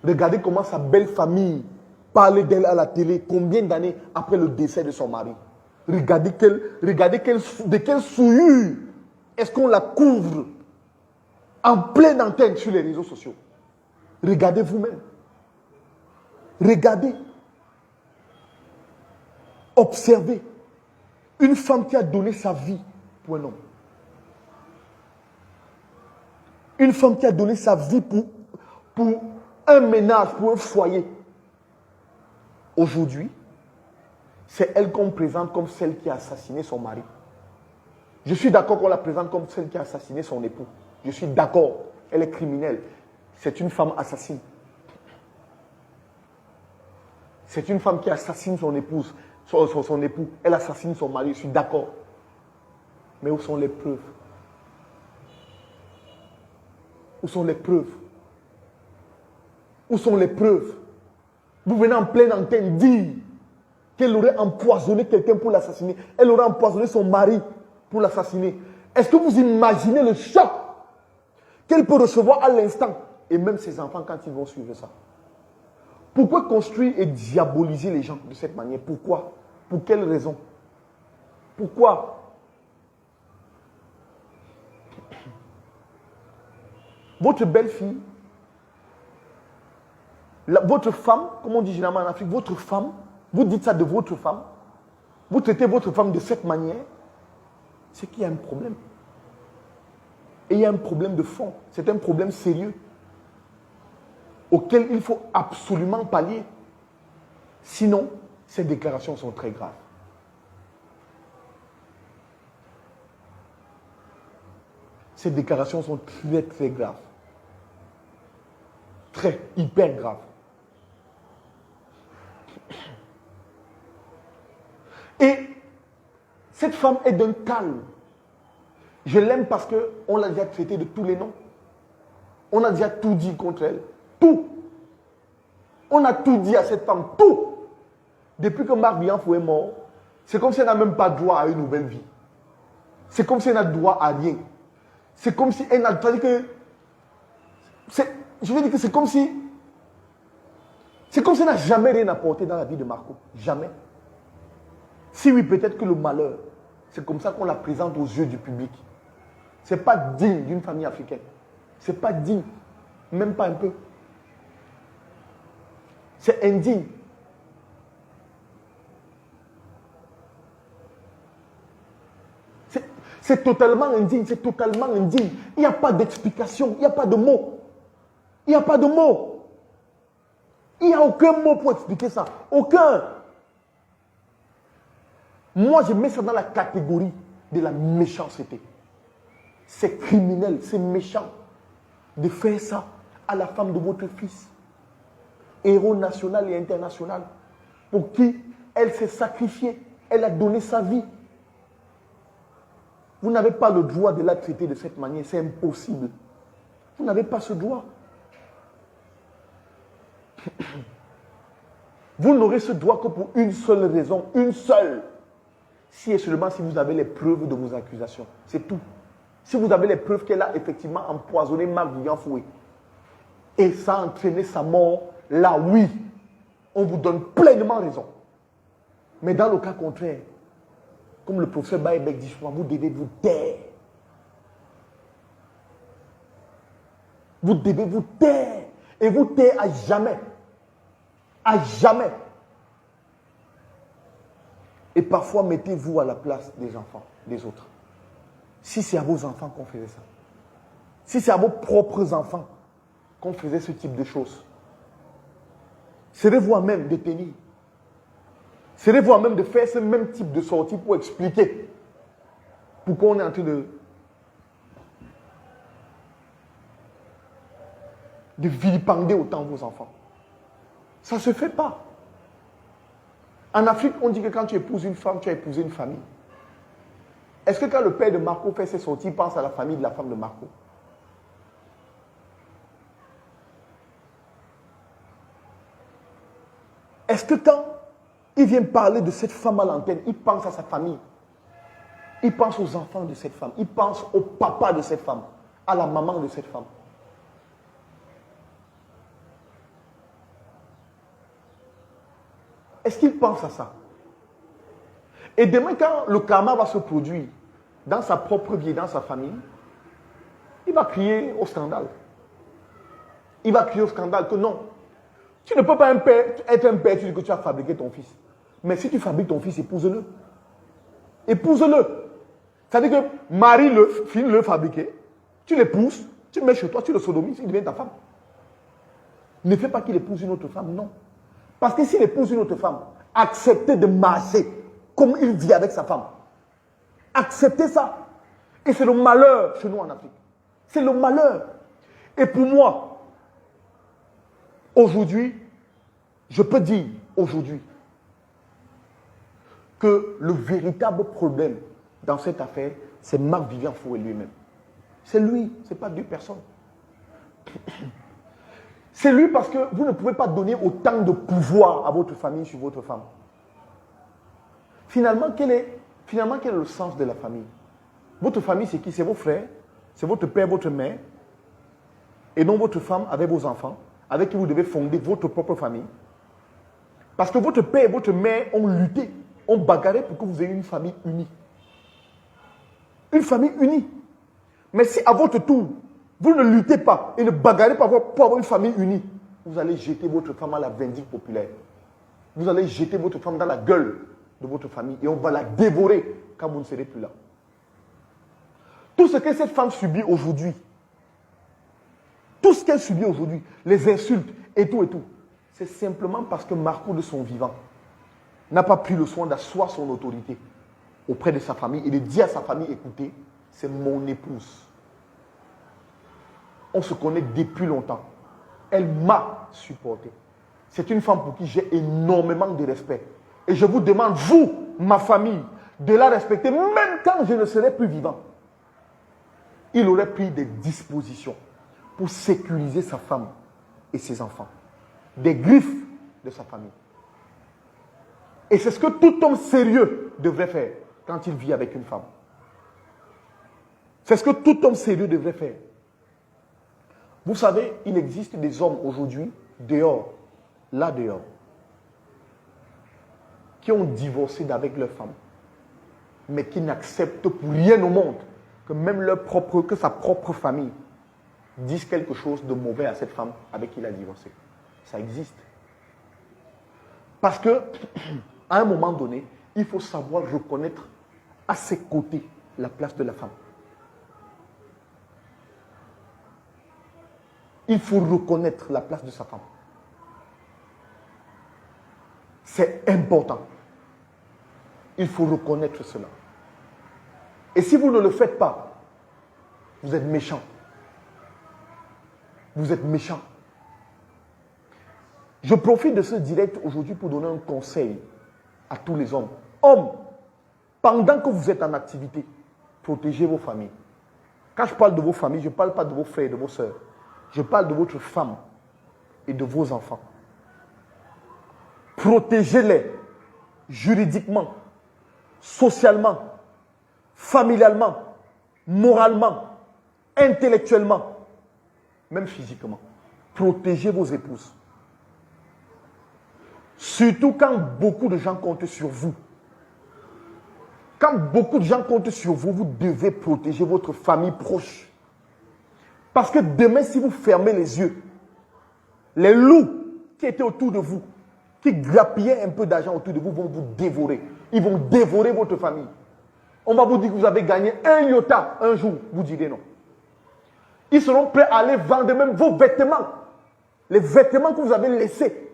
Regardez comment sa belle famille parlait d'elle à la télé combien d'années après le décès de son mari. Regardez de quelle souillure est-ce qu'on la couvre en pleine antenne sur les réseaux sociaux. Regardez vous-même. Regardez. Observez. Une femme qui a donné sa vie pour un homme. Une femme qui a donné sa vie pour un ménage, pour un foyer. Aujourd'hui, c'est elle qu'on présente comme celle qui a assassiné son mari. Je suis d'accord qu'on la présente comme celle qui a assassiné son époux. Je suis d'accord. Elle est criminelle. C'est une femme assassine. C'est une femme qui assassine son épouse, son époux. Elle assassine son mari. Je suis d'accord. Mais où sont les preuves? Où sont les preuves? Où sont les preuves? Vous venez en pleine antenne dire qu'elle aurait empoisonné quelqu'un pour l'assassiner. Elle aurait empoisonné son mari pour l'assassiner. Est-ce que vous imaginez le choc qu'elle peut recevoir à l'instant? Et même ses enfants quand ils vont suivre ça. Pourquoi construire et diaboliser les gens de cette manière? Pourquoi? Pour quelle raison? Pourquoi? Votre belle-fille, votre femme, comme on dit généralement en Afrique, votre femme, vous dites ça de votre femme, vous traitez votre femme de cette manière, c'est qu'il y a un problème. Et il y a un problème de fond. C'est un problème sérieux auquel il faut absolument pallier. Sinon, ces déclarations sont très graves. Ces déclarations sont très, très graves. Très, hyper graves. Et cette femme est d'un calme. Je l'aime parce qu'on l'a déjà traitée de tous les noms. On a déjà tout dit contre elle. Tout. On a tout dit à cette femme. Tout. Depuis que Marc Vivian Fouet est mort, c'est comme si elle n'a même pas droit à une nouvelle vie. C'est comme si elle n'a droit à rien. C'est comme si elle n'a... Je veux dire que c'est comme si... C'est comme si elle n'a jamais rien apporté dans la vie de Marco. Jamais. Si oui, peut-être que le malheur, c'est comme ça qu'on la présente aux yeux du public. Ce n'est pas digne d'une famille africaine. Ce n'est pas digne. Même pas un peu. C'est indigne. C'est totalement indigne. C'est totalement indigne. Il n'y a pas d'explication. Il n'y a pas de mots. Il n'y a pas de mots. Il n'y a aucun mot pour expliquer ça. Aucun. Moi, je mets ça dans la catégorie de la méchanceté. C'est criminel, c'est méchant de faire ça à la femme de votre fils. Héros national et international. Pour qui elle s'est sacrifiée. Elle a donné sa vie. Vous n'avez pas le droit de la traiter de cette manière. C'est impossible. Vous n'avez pas ce droit. Vous n'aurez ce droit que pour une seule raison. Une seule. Si et seulement si vous avez les preuves de vos accusations. C'est tout. Si vous avez les preuves qu'elle a effectivement empoisonné Marc Vivian Fouet et ça a entraîné sa mort, là oui, on vous donne pleinement raison. Mais dans le cas contraire, comme le professeur Baïbek dit souvent, vous devez vous taire. Vous devez vous taire. Et vous taire à jamais. À jamais. Et parfois, mettez-vous à la place des enfants, des autres. Si c'est à vos enfants qu'on faisait ça, si c'est à vos propres enfants qu'on faisait ce type de choses, serez-vous à même de tenir? Serez-vous à même de faire ce même type de sortie pour expliquer pourquoi on est en train de vilipender autant vos enfants? Ça ne se fait pas. En Afrique, on dit que quand tu épouses une femme, tu as épousé une famille. Est-ce que quand le père de Marco fait ses sorties, il pense à la famille de la femme de Marco? Est-ce que quand il vient parler de cette femme à l'antenne, il pense à sa famille? Il pense aux enfants de cette femme. Il pense au papa de cette femme, à la maman de cette femme. Est-ce qu'il pense à ça? Et demain, quand le karma va se produire dans sa propre vie, dans sa famille, il va crier au scandale. Il va crier au scandale que non. Tu ne peux pas être un père, tu dis que tu as fabriqué ton fils. Mais si tu fabriques ton fils, épouse-le. Épouse-le. C'est-à-dire que marie le, file le fabriquer, tu l'épouses, tu le mets chez toi, tu le sodomises, il devient ta femme. Ne fais pas qu'il épouse une autre femme, non. Parce que s'il épouse une autre femme, acceptez de marcher comme il vit avec sa femme. Acceptez ça. Et c'est le malheur chez nous en Afrique. C'est le malheur. Et pour moi, aujourd'hui, je peux dire aujourd'hui que le véritable problème dans cette affaire, c'est Marc-Vivien Fourré lui-même. C'est lui, ce n'est pas deux personnes. C'est lui parce que vous ne pouvez pas donner autant de pouvoir à votre famille sur votre femme. Finalement, quel est le sens de la famille? Votre famille, c'est qui? C'est vos frères, c'est votre père, votre mère, et non votre femme avec vos enfants, avec qui vous devez fonder votre propre famille. Parce que votre père et votre mère ont lutté, ont bagarré pour que vous ayez une famille unie. Une famille unie. Mais si à votre tour, vous ne luttez pas et ne bagarrez pas pour avoir une famille unie, vous allez jeter votre femme à la vindicte populaire. Vous allez jeter votre femme dans la gueule de votre famille et on va la dévorer quand vous ne serez plus là. Tout ce que cette femme subit aujourd'hui, tout ce qu'elle subit aujourd'hui, les insultes et tout, c'est simplement parce que Marco de son vivant n'a pas pris le soin d'asseoir son autorité auprès de sa famille et de dire à sa famille, écoutez, c'est mon épouse. On se connaît depuis longtemps. Elle m'a supporté. C'est une femme pour qui j'ai énormément de respect. Et je vous demande, vous, ma famille, de la respecter, même quand je ne serai plus vivant. Il aurait pris des dispositions pour sécuriser sa femme et ses enfants. Des griffes de sa famille. Et c'est ce que tout homme sérieux devrait faire quand il vit avec une femme. C'est ce que tout homme sérieux devrait faire. Vous savez, il existe des hommes aujourd'hui, dehors, là dehors, qui ont divorcé d'avec leur femme, mais qui n'acceptent pour rien au monde que même que sa propre famille dise quelque chose de mauvais à cette femme avec qui il a divorcé. Ça existe. Parce que, à un moment donné, il faut savoir reconnaître à ses côtés la place de la femme. Il faut reconnaître la place de sa femme. C'est important. Il faut reconnaître cela. Et si vous ne le faites pas, vous êtes méchant. Vous êtes méchant. Je profite de ce direct aujourd'hui pour donner un conseil à tous les hommes. Hommes, pendant que vous êtes en activité, protégez vos familles. Quand je parle de vos familles, je ne parle pas de vos frères et de vos sœurs. Je parle de votre femme et de vos enfants. Protégez-les juridiquement, socialement, familialement, moralement, intellectuellement, même physiquement. Protégez vos épouses. Surtout quand beaucoup de gens comptent sur vous. Quand beaucoup de gens comptent sur vous, vous devez protéger votre famille proche. Parce que demain, si vous fermez les yeux, les loups qui étaient autour de vous, qui grappillaient un peu d'argent autour de vous, vont vous dévorer. Ils vont dévorer votre famille. On va vous dire que vous avez gagné 1 iota un jour. Vous direz non. Ils seront prêts à aller vendre même vos vêtements. Les vêtements que vous avez laissés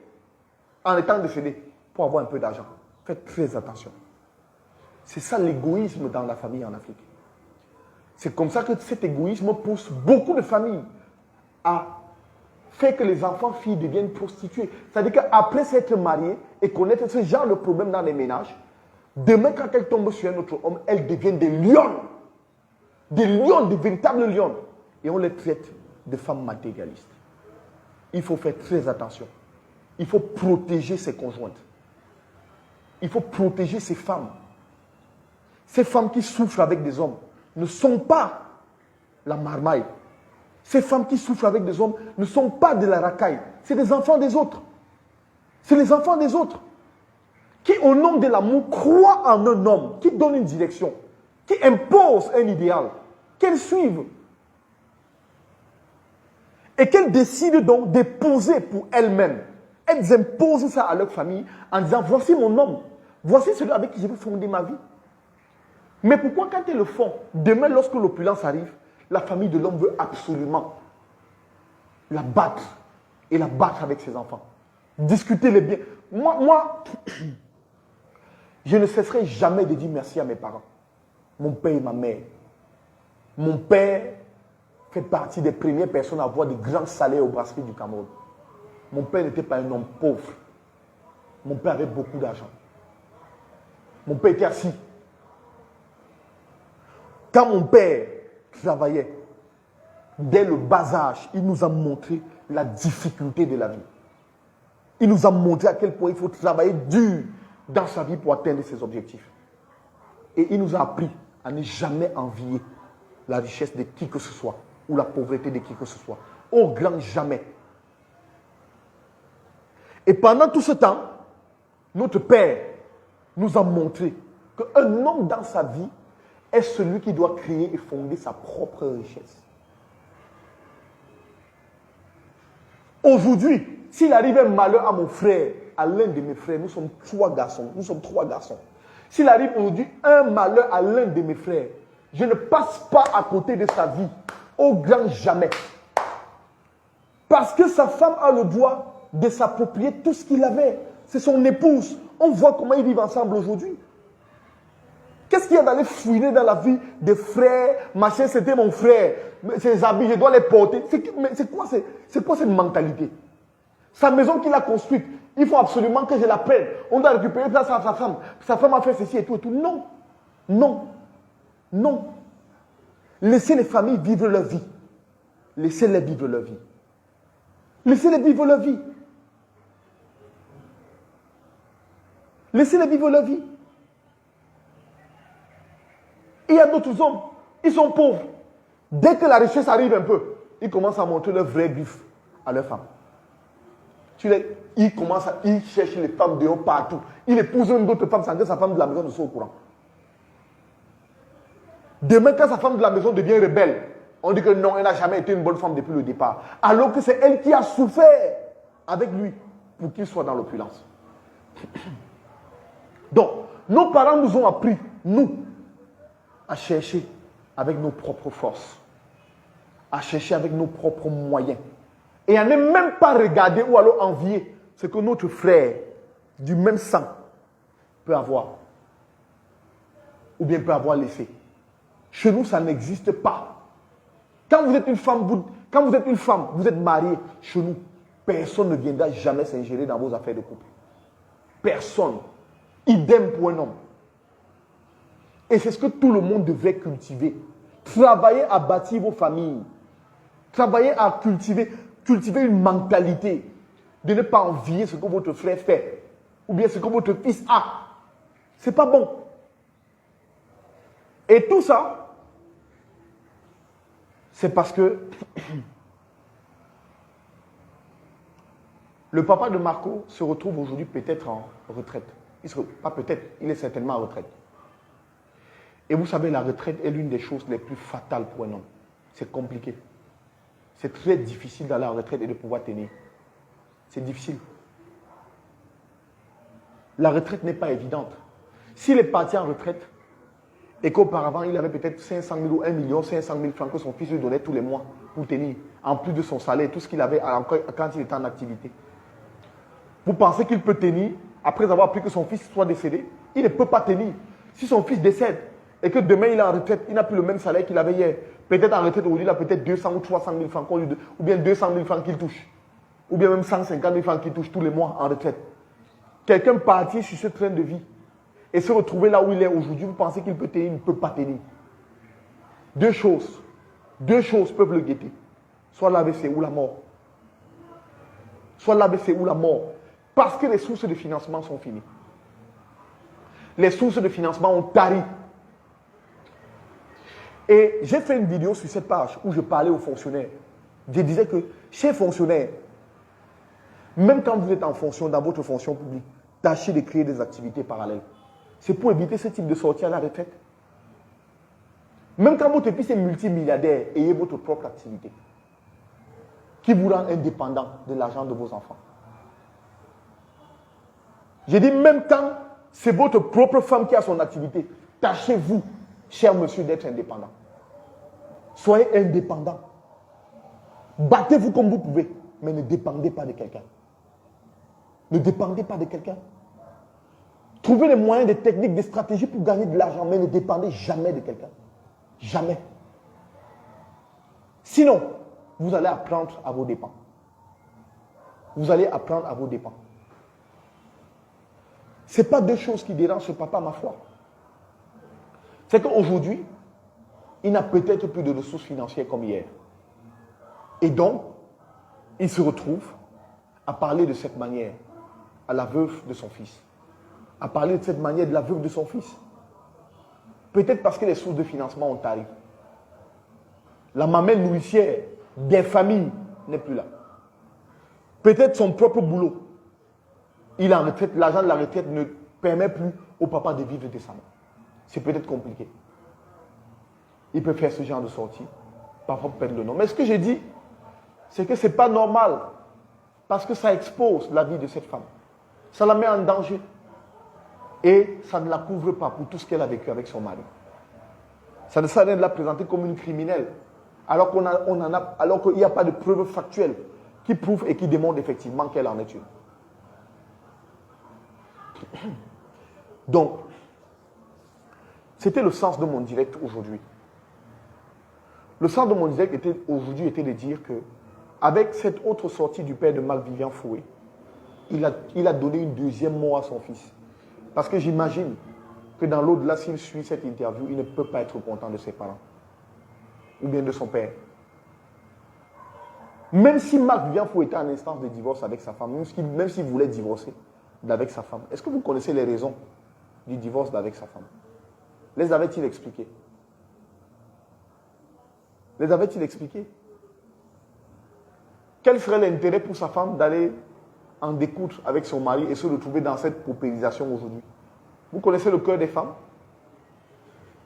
en étant décédés pour avoir un peu d'argent. Faites très attention. C'est ça l'égoïsme dans la famille en Afrique. C'est comme ça que cet égoïsme pousse beaucoup de familles à faire que les enfants filles deviennent prostituées. C'est-à-dire qu'après s'être mariées et connaître ce genre de problème dans les ménages, demain quand elles tombent sur un autre homme, elles deviennent des lions. Des lions, des véritables lions. Et on les traite de femmes matérialistes. Il faut faire très attention. Il faut protéger ses conjointes. Il faut protéger ces femmes. Ces femmes qui souffrent avec des hommes ne sont pas la marmaille. Ces femmes qui souffrent avec des hommes ne sont pas de la racaille. C'est des enfants des autres. C'est les enfants des autres. Qui, au nom de l'amour, croient en un homme, qui donne une direction, qui impose un idéal, qu'elles suivent. Et qu'elles décident donc d'épouser pour elles-mêmes. Elles imposent ça à leur famille en disant, voici mon homme, voici celui avec qui je vais fonder ma vie. Mais pourquoi quand elles le font, demain lorsque l'opulence arrive, la famille de l'homme veut absolument la battre et la battre avec ses enfants. Discuter les biens. Moi, je ne cesserai jamais de dire merci à mes parents. Mon père et ma mère. Mon père fait partie des premières personnes à avoir de grands salaires au brasserie du Cameroun. Mon père n'était pas un homme pauvre. Mon père avait beaucoup d'argent. Mon père était assis. Quand mon père travaillait, dès le bas âge, il nous a montré la difficulté de la vie. Il nous a montré à quel point il faut travailler dur dans sa vie pour atteindre ses objectifs. Et il nous a appris à ne jamais envier la richesse de qui que ce soit ou la pauvreté de qui que ce soit. Au grand jamais. Et pendant tout ce temps, notre Père nous a montré qu'un homme dans sa vie est celui qui doit créer et fonder sa propre richesse. Aujourd'hui, s'il arrive un malheur à mon frère, à l'un de mes frères, nous sommes 3 garçons. S'il arrive aujourd'hui un malheur à l'un de mes frères, je ne passe pas à côté de sa vie, au grand jamais. Parce que sa femme a le droit de s'approprier tout ce qu'il avait. C'est son épouse. On voit comment ils vivent ensemble aujourd'hui. Qu'est-ce qu'il y a d'aller fouiner dans la vie des frères? Machin, c'était mon frère. Ses habits, je dois les porter. C'est quoi cette mentalité? Sa maison qu'il a construite, il faut absolument que je la prenne. On doit récupérer ça à sa femme. Sa femme a fait ceci et tout et tout. Non. Non. Non. Laissez les familles vivre leur vie. Laissez-les vivre leur vie. Laissez-les vivre leur vie. Laissez-les vivre leur vie. Il y a d'autres hommes, ils sont pauvres. Dès que la richesse arrive un peu, ils commencent à montrer leur vrai griffe à leurs femmes. Ils cherchent les femmes dehors partout. Il épouse une autre femme sans que sa femme de la maison ne soit au courant. Demain, quand sa femme de la maison devient rebelle, on dit que non, elle n'a jamais été une bonne femme depuis le départ. Alors que c'est elle qui a souffert avec lui pour qu'il soit dans l'opulence. Donc, nos parents nous ont appris, nous, à chercher avec nos propres forces, à chercher avec nos propres moyens, et à ne même pas regarder ou alors envier ce que notre frère du même sang peut avoir, ou bien peut avoir laissé. Chez nous, ça n'existe pas. Quand vous êtes une femme, vous êtes mariée, chez nous, personne ne viendra jamais s'ingérer dans vos affaires de couple. Personne. Idem pour un homme. Et c'est ce que tout le monde devrait cultiver. Travaillez à bâtir vos familles. Travaillez à cultiver une mentalité de ne pas envier ce que votre frère fait ou bien ce que votre fils a. C'est pas bon. Et tout ça, c'est parce que le papa de Marco se retrouve aujourd'hui peut-être en retraite. Pas peut-être, il est certainement en retraite. Et vous savez, la retraite est l'une des choses les plus fatales pour un homme. C'est compliqué. C'est très difficile d'aller en retraite et de pouvoir tenir. C'est difficile. La retraite n'est pas évidente. S'il est parti en retraite et qu'auparavant, il avait peut-être 500 000 ou 1 million 500 000 francs que son fils lui donnait tous les mois pour tenir, en plus de son salaire, tout ce qu'il avait quand il était en activité. Vous pensez qu'il peut tenir après avoir appris que son fils soit décédé? Il ne peut pas tenir. Si son fils décède et que demain il est en retraite, il n'a plus le même salaire qu'il avait hier. Peut-être en retraite aujourd'hui, il a peut-être 200 ou 300 000 francs, ou bien 200 000 francs qu'il touche. Ou bien même 150 000 francs qu'il touche tous les mois en retraite. Quelqu'un partir sur ce train de vie et se retrouver là où il est aujourd'hui, vous pensez qu'il peut tenir? Il ne peut pas tenir. Deux choses peuvent le guetter. Soit l'AVC ou la mort. Soit l'AVC ou la mort. Parce que les sources de financement sont finies. Les sources de financement ont tari. Et j'ai fait une vidéo sur cette page où je parlais aux fonctionnaires. Je disais que chez les fonctionnaires, même quand vous êtes en fonction, dans votre fonction publique, tâchez de créer des activités parallèles. C'est pour éviter ce type de sortie à la retraite. Même quand votre fils est multimilliardaire, ayez votre propre activité qui vous rend indépendant de l'argent de vos enfants. J'ai dit, même quand c'est votre propre femme qui a son activité, tâchez-vous, cher monsieur, d'être indépendant. Soyez indépendant. Battez-vous comme vous pouvez, mais ne dépendez pas de quelqu'un. Ne dépendez pas de quelqu'un. Trouvez les moyens, des techniques, des stratégies pour gagner de l'argent, mais ne dépendez jamais de quelqu'un. Jamais. Sinon, vous allez apprendre à vos dépens. Vous allez apprendre à vos dépens. Ce n'est pas deux choses qui dérangent ce papa, ma foi. C'est qu'aujourd'hui, il n'a peut-être plus de ressources financières comme hier. Et donc, il se retrouve à parler de cette manière à la veuve de son fils. À parler de cette manière de la veuve de son fils. Peut-être parce que les sources de financement ont tari. La mamelle nourricière des familles n'est plus là. Peut-être son propre boulot. Il est en retraite, l'argent de la retraite ne permet plus au papa de vivre décemment. C'est peut-être compliqué. Il peut faire ce genre de sortie, parfois perdre le nom. Mais ce que j'ai dit, c'est que ce n'est pas normal. Parce que ça expose la vie de cette femme. Ça la met en danger. Et ça ne la couvre pas pour tout ce qu'elle a vécu avec son mari. Ça ne sert à rien de la présenter comme une criminelle. Alors qu'il n'y a pas de preuves factuelles qui prouvent et qui démontrent effectivement qu'elle en est une. Donc, c'était le sens de mon direct aujourd'hui. Le sens de mon direct aujourd'hui était de dire que, avec cette autre sortie du père de Marc-Vivien Foé, il a donné une deuxième mort à son fils. Parce que j'imagine que dans l'au-delà, s'il suit cette interview, il ne peut pas être content de ses parents. Ou bien de son père. Même si Marc-Vivien Foé était en instance de divorce avec sa femme, même s'il voulait divorcer d'avec sa femme, est-ce que vous connaissez les raisons du divorce d'avec sa femme? Les avait-il expliquées? Les avait-il expliquées? Quel serait l'intérêt pour sa femme d'aller en découdre avec son mari et se retrouver dans cette paupérisation aujourd'hui? Vous connaissez le cœur des femmes?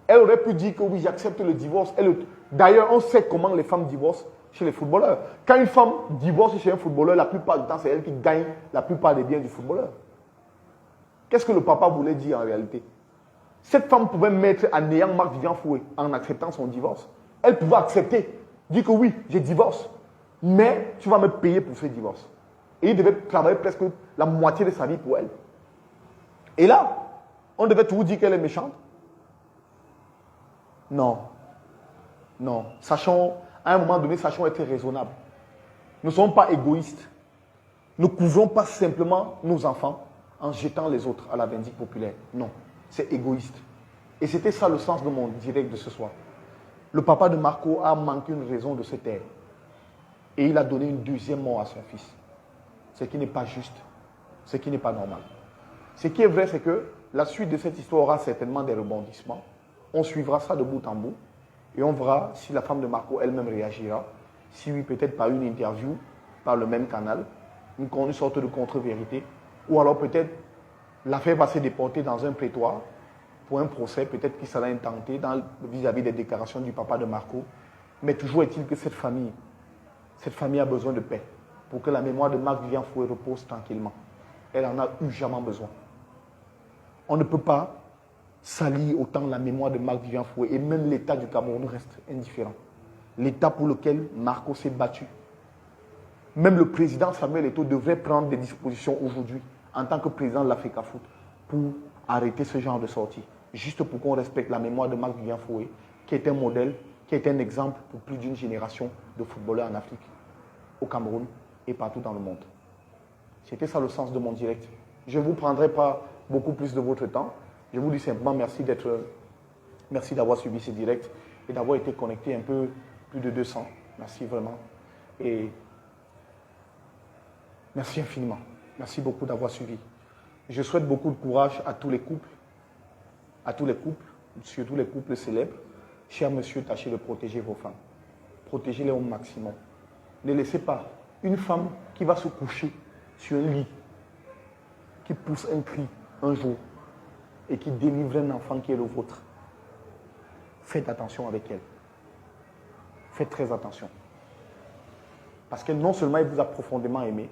Elle aurait pu dire que oui, j'accepte le divorce. D'ailleurs, on sait comment les femmes divorcent chez les footballeurs. Quand une femme divorce chez un footballeur, la plupart du temps, c'est elle qui gagne la plupart des biens du footballeur. Qu'est-ce que le papa voulait dire en réalité? Cette femme pouvait mettre en ayant Marc-Vivien Foé en acceptant son divorce. Elle pouvait accepter, dire que oui, je divorce, mais tu vas me payer pour ce divorce. Et il devait travailler presque la moitié de sa vie pour elle. Et là, on devait toujours dire qu'elle est méchante. Non. Non. Sachons, à un moment donné, sachons être raisonnables. Nous ne sommes pas égoïstes. Ne couvrons pas simplement nos enfants en jetant les autres à la vindicte populaire. Non. C'est égoïste. Et c'était ça le sens de mon direct de ce soir. Le papa de Marco a manqué une raison de se taire. Et il a donné une deuxième mort à son fils. Ce qui n'est pas juste. Ce qui n'est pas normal. Ce qui est vrai, c'est que la suite de cette histoire aura certainement des rebondissements. On suivra ça de bout en bout. Et on verra si la femme de Marco elle-même réagira. Si oui, peut-être par une interview, par le même canal. Une sorte de contre-vérité. Ou alors peut-être l'affaire va se déporter dans un prétoire pour un procès. Peut-être qu'il sera intenté vis-à-vis des déclarations du papa de Marco. Mais toujours est-il que cette famille a besoin de paix. Pour que la mémoire de Marc-Vivien Foé repose tranquillement. Elle en a urgemment besoin. On ne peut pas salit autant la mémoire de Marc-Vivien Foé et même l'État du Cameroun reste indifférent. L'État pour lequel Marco s'est battu. Même le président Samuel Eto'o devrait prendre des dispositions aujourd'hui en tant que président de l'Africa Foot pour arrêter ce genre de sortie. Juste pour qu'on respecte la mémoire de Marc-Vivien Foé, qui est un modèle, qui est un exemple pour plus d'une génération de footballeurs en Afrique, au Cameroun et partout dans le monde. C'était ça le sens de mon direct. Je ne vous prendrai pas beaucoup plus de votre temps. Je vous dis simplement merci d'avoir suivi ce direct et d'avoir été connecté un peu plus de 200. Merci vraiment. Et merci infiniment. Merci beaucoup d'avoir suivi. Je souhaite beaucoup de courage à tous les couples, surtout les couples célèbres. Cher monsieur, tâchez de protéger vos femmes. Protégez-les au maximum. Ne laissez pas une femme qui va se coucher sur un lit, qui pousse un cri un jour et qui délivre un enfant qui est le vôtre. Faites attention avec elle. Faites très attention. Parce que non seulement elle vous a profondément aimé,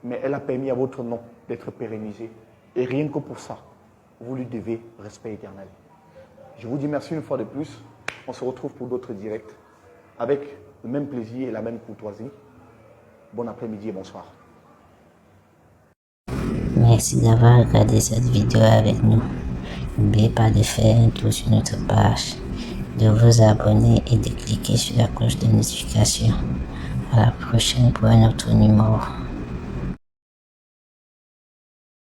mais elle a permis à votre nom d'être pérennisé. Et rien que pour ça, vous lui devez respect éternel. Je vous dis merci une fois de plus. On se retrouve pour d'autres directs avec le même plaisir et la même courtoisie. Bon après-midi et bonsoir. Merci d'avoir regardé cette vidéo avec nous. N'oubliez pas de faire un tour sur notre page, de vous abonner et de cliquer sur la cloche de notification. À la prochaine pour un autre numéro.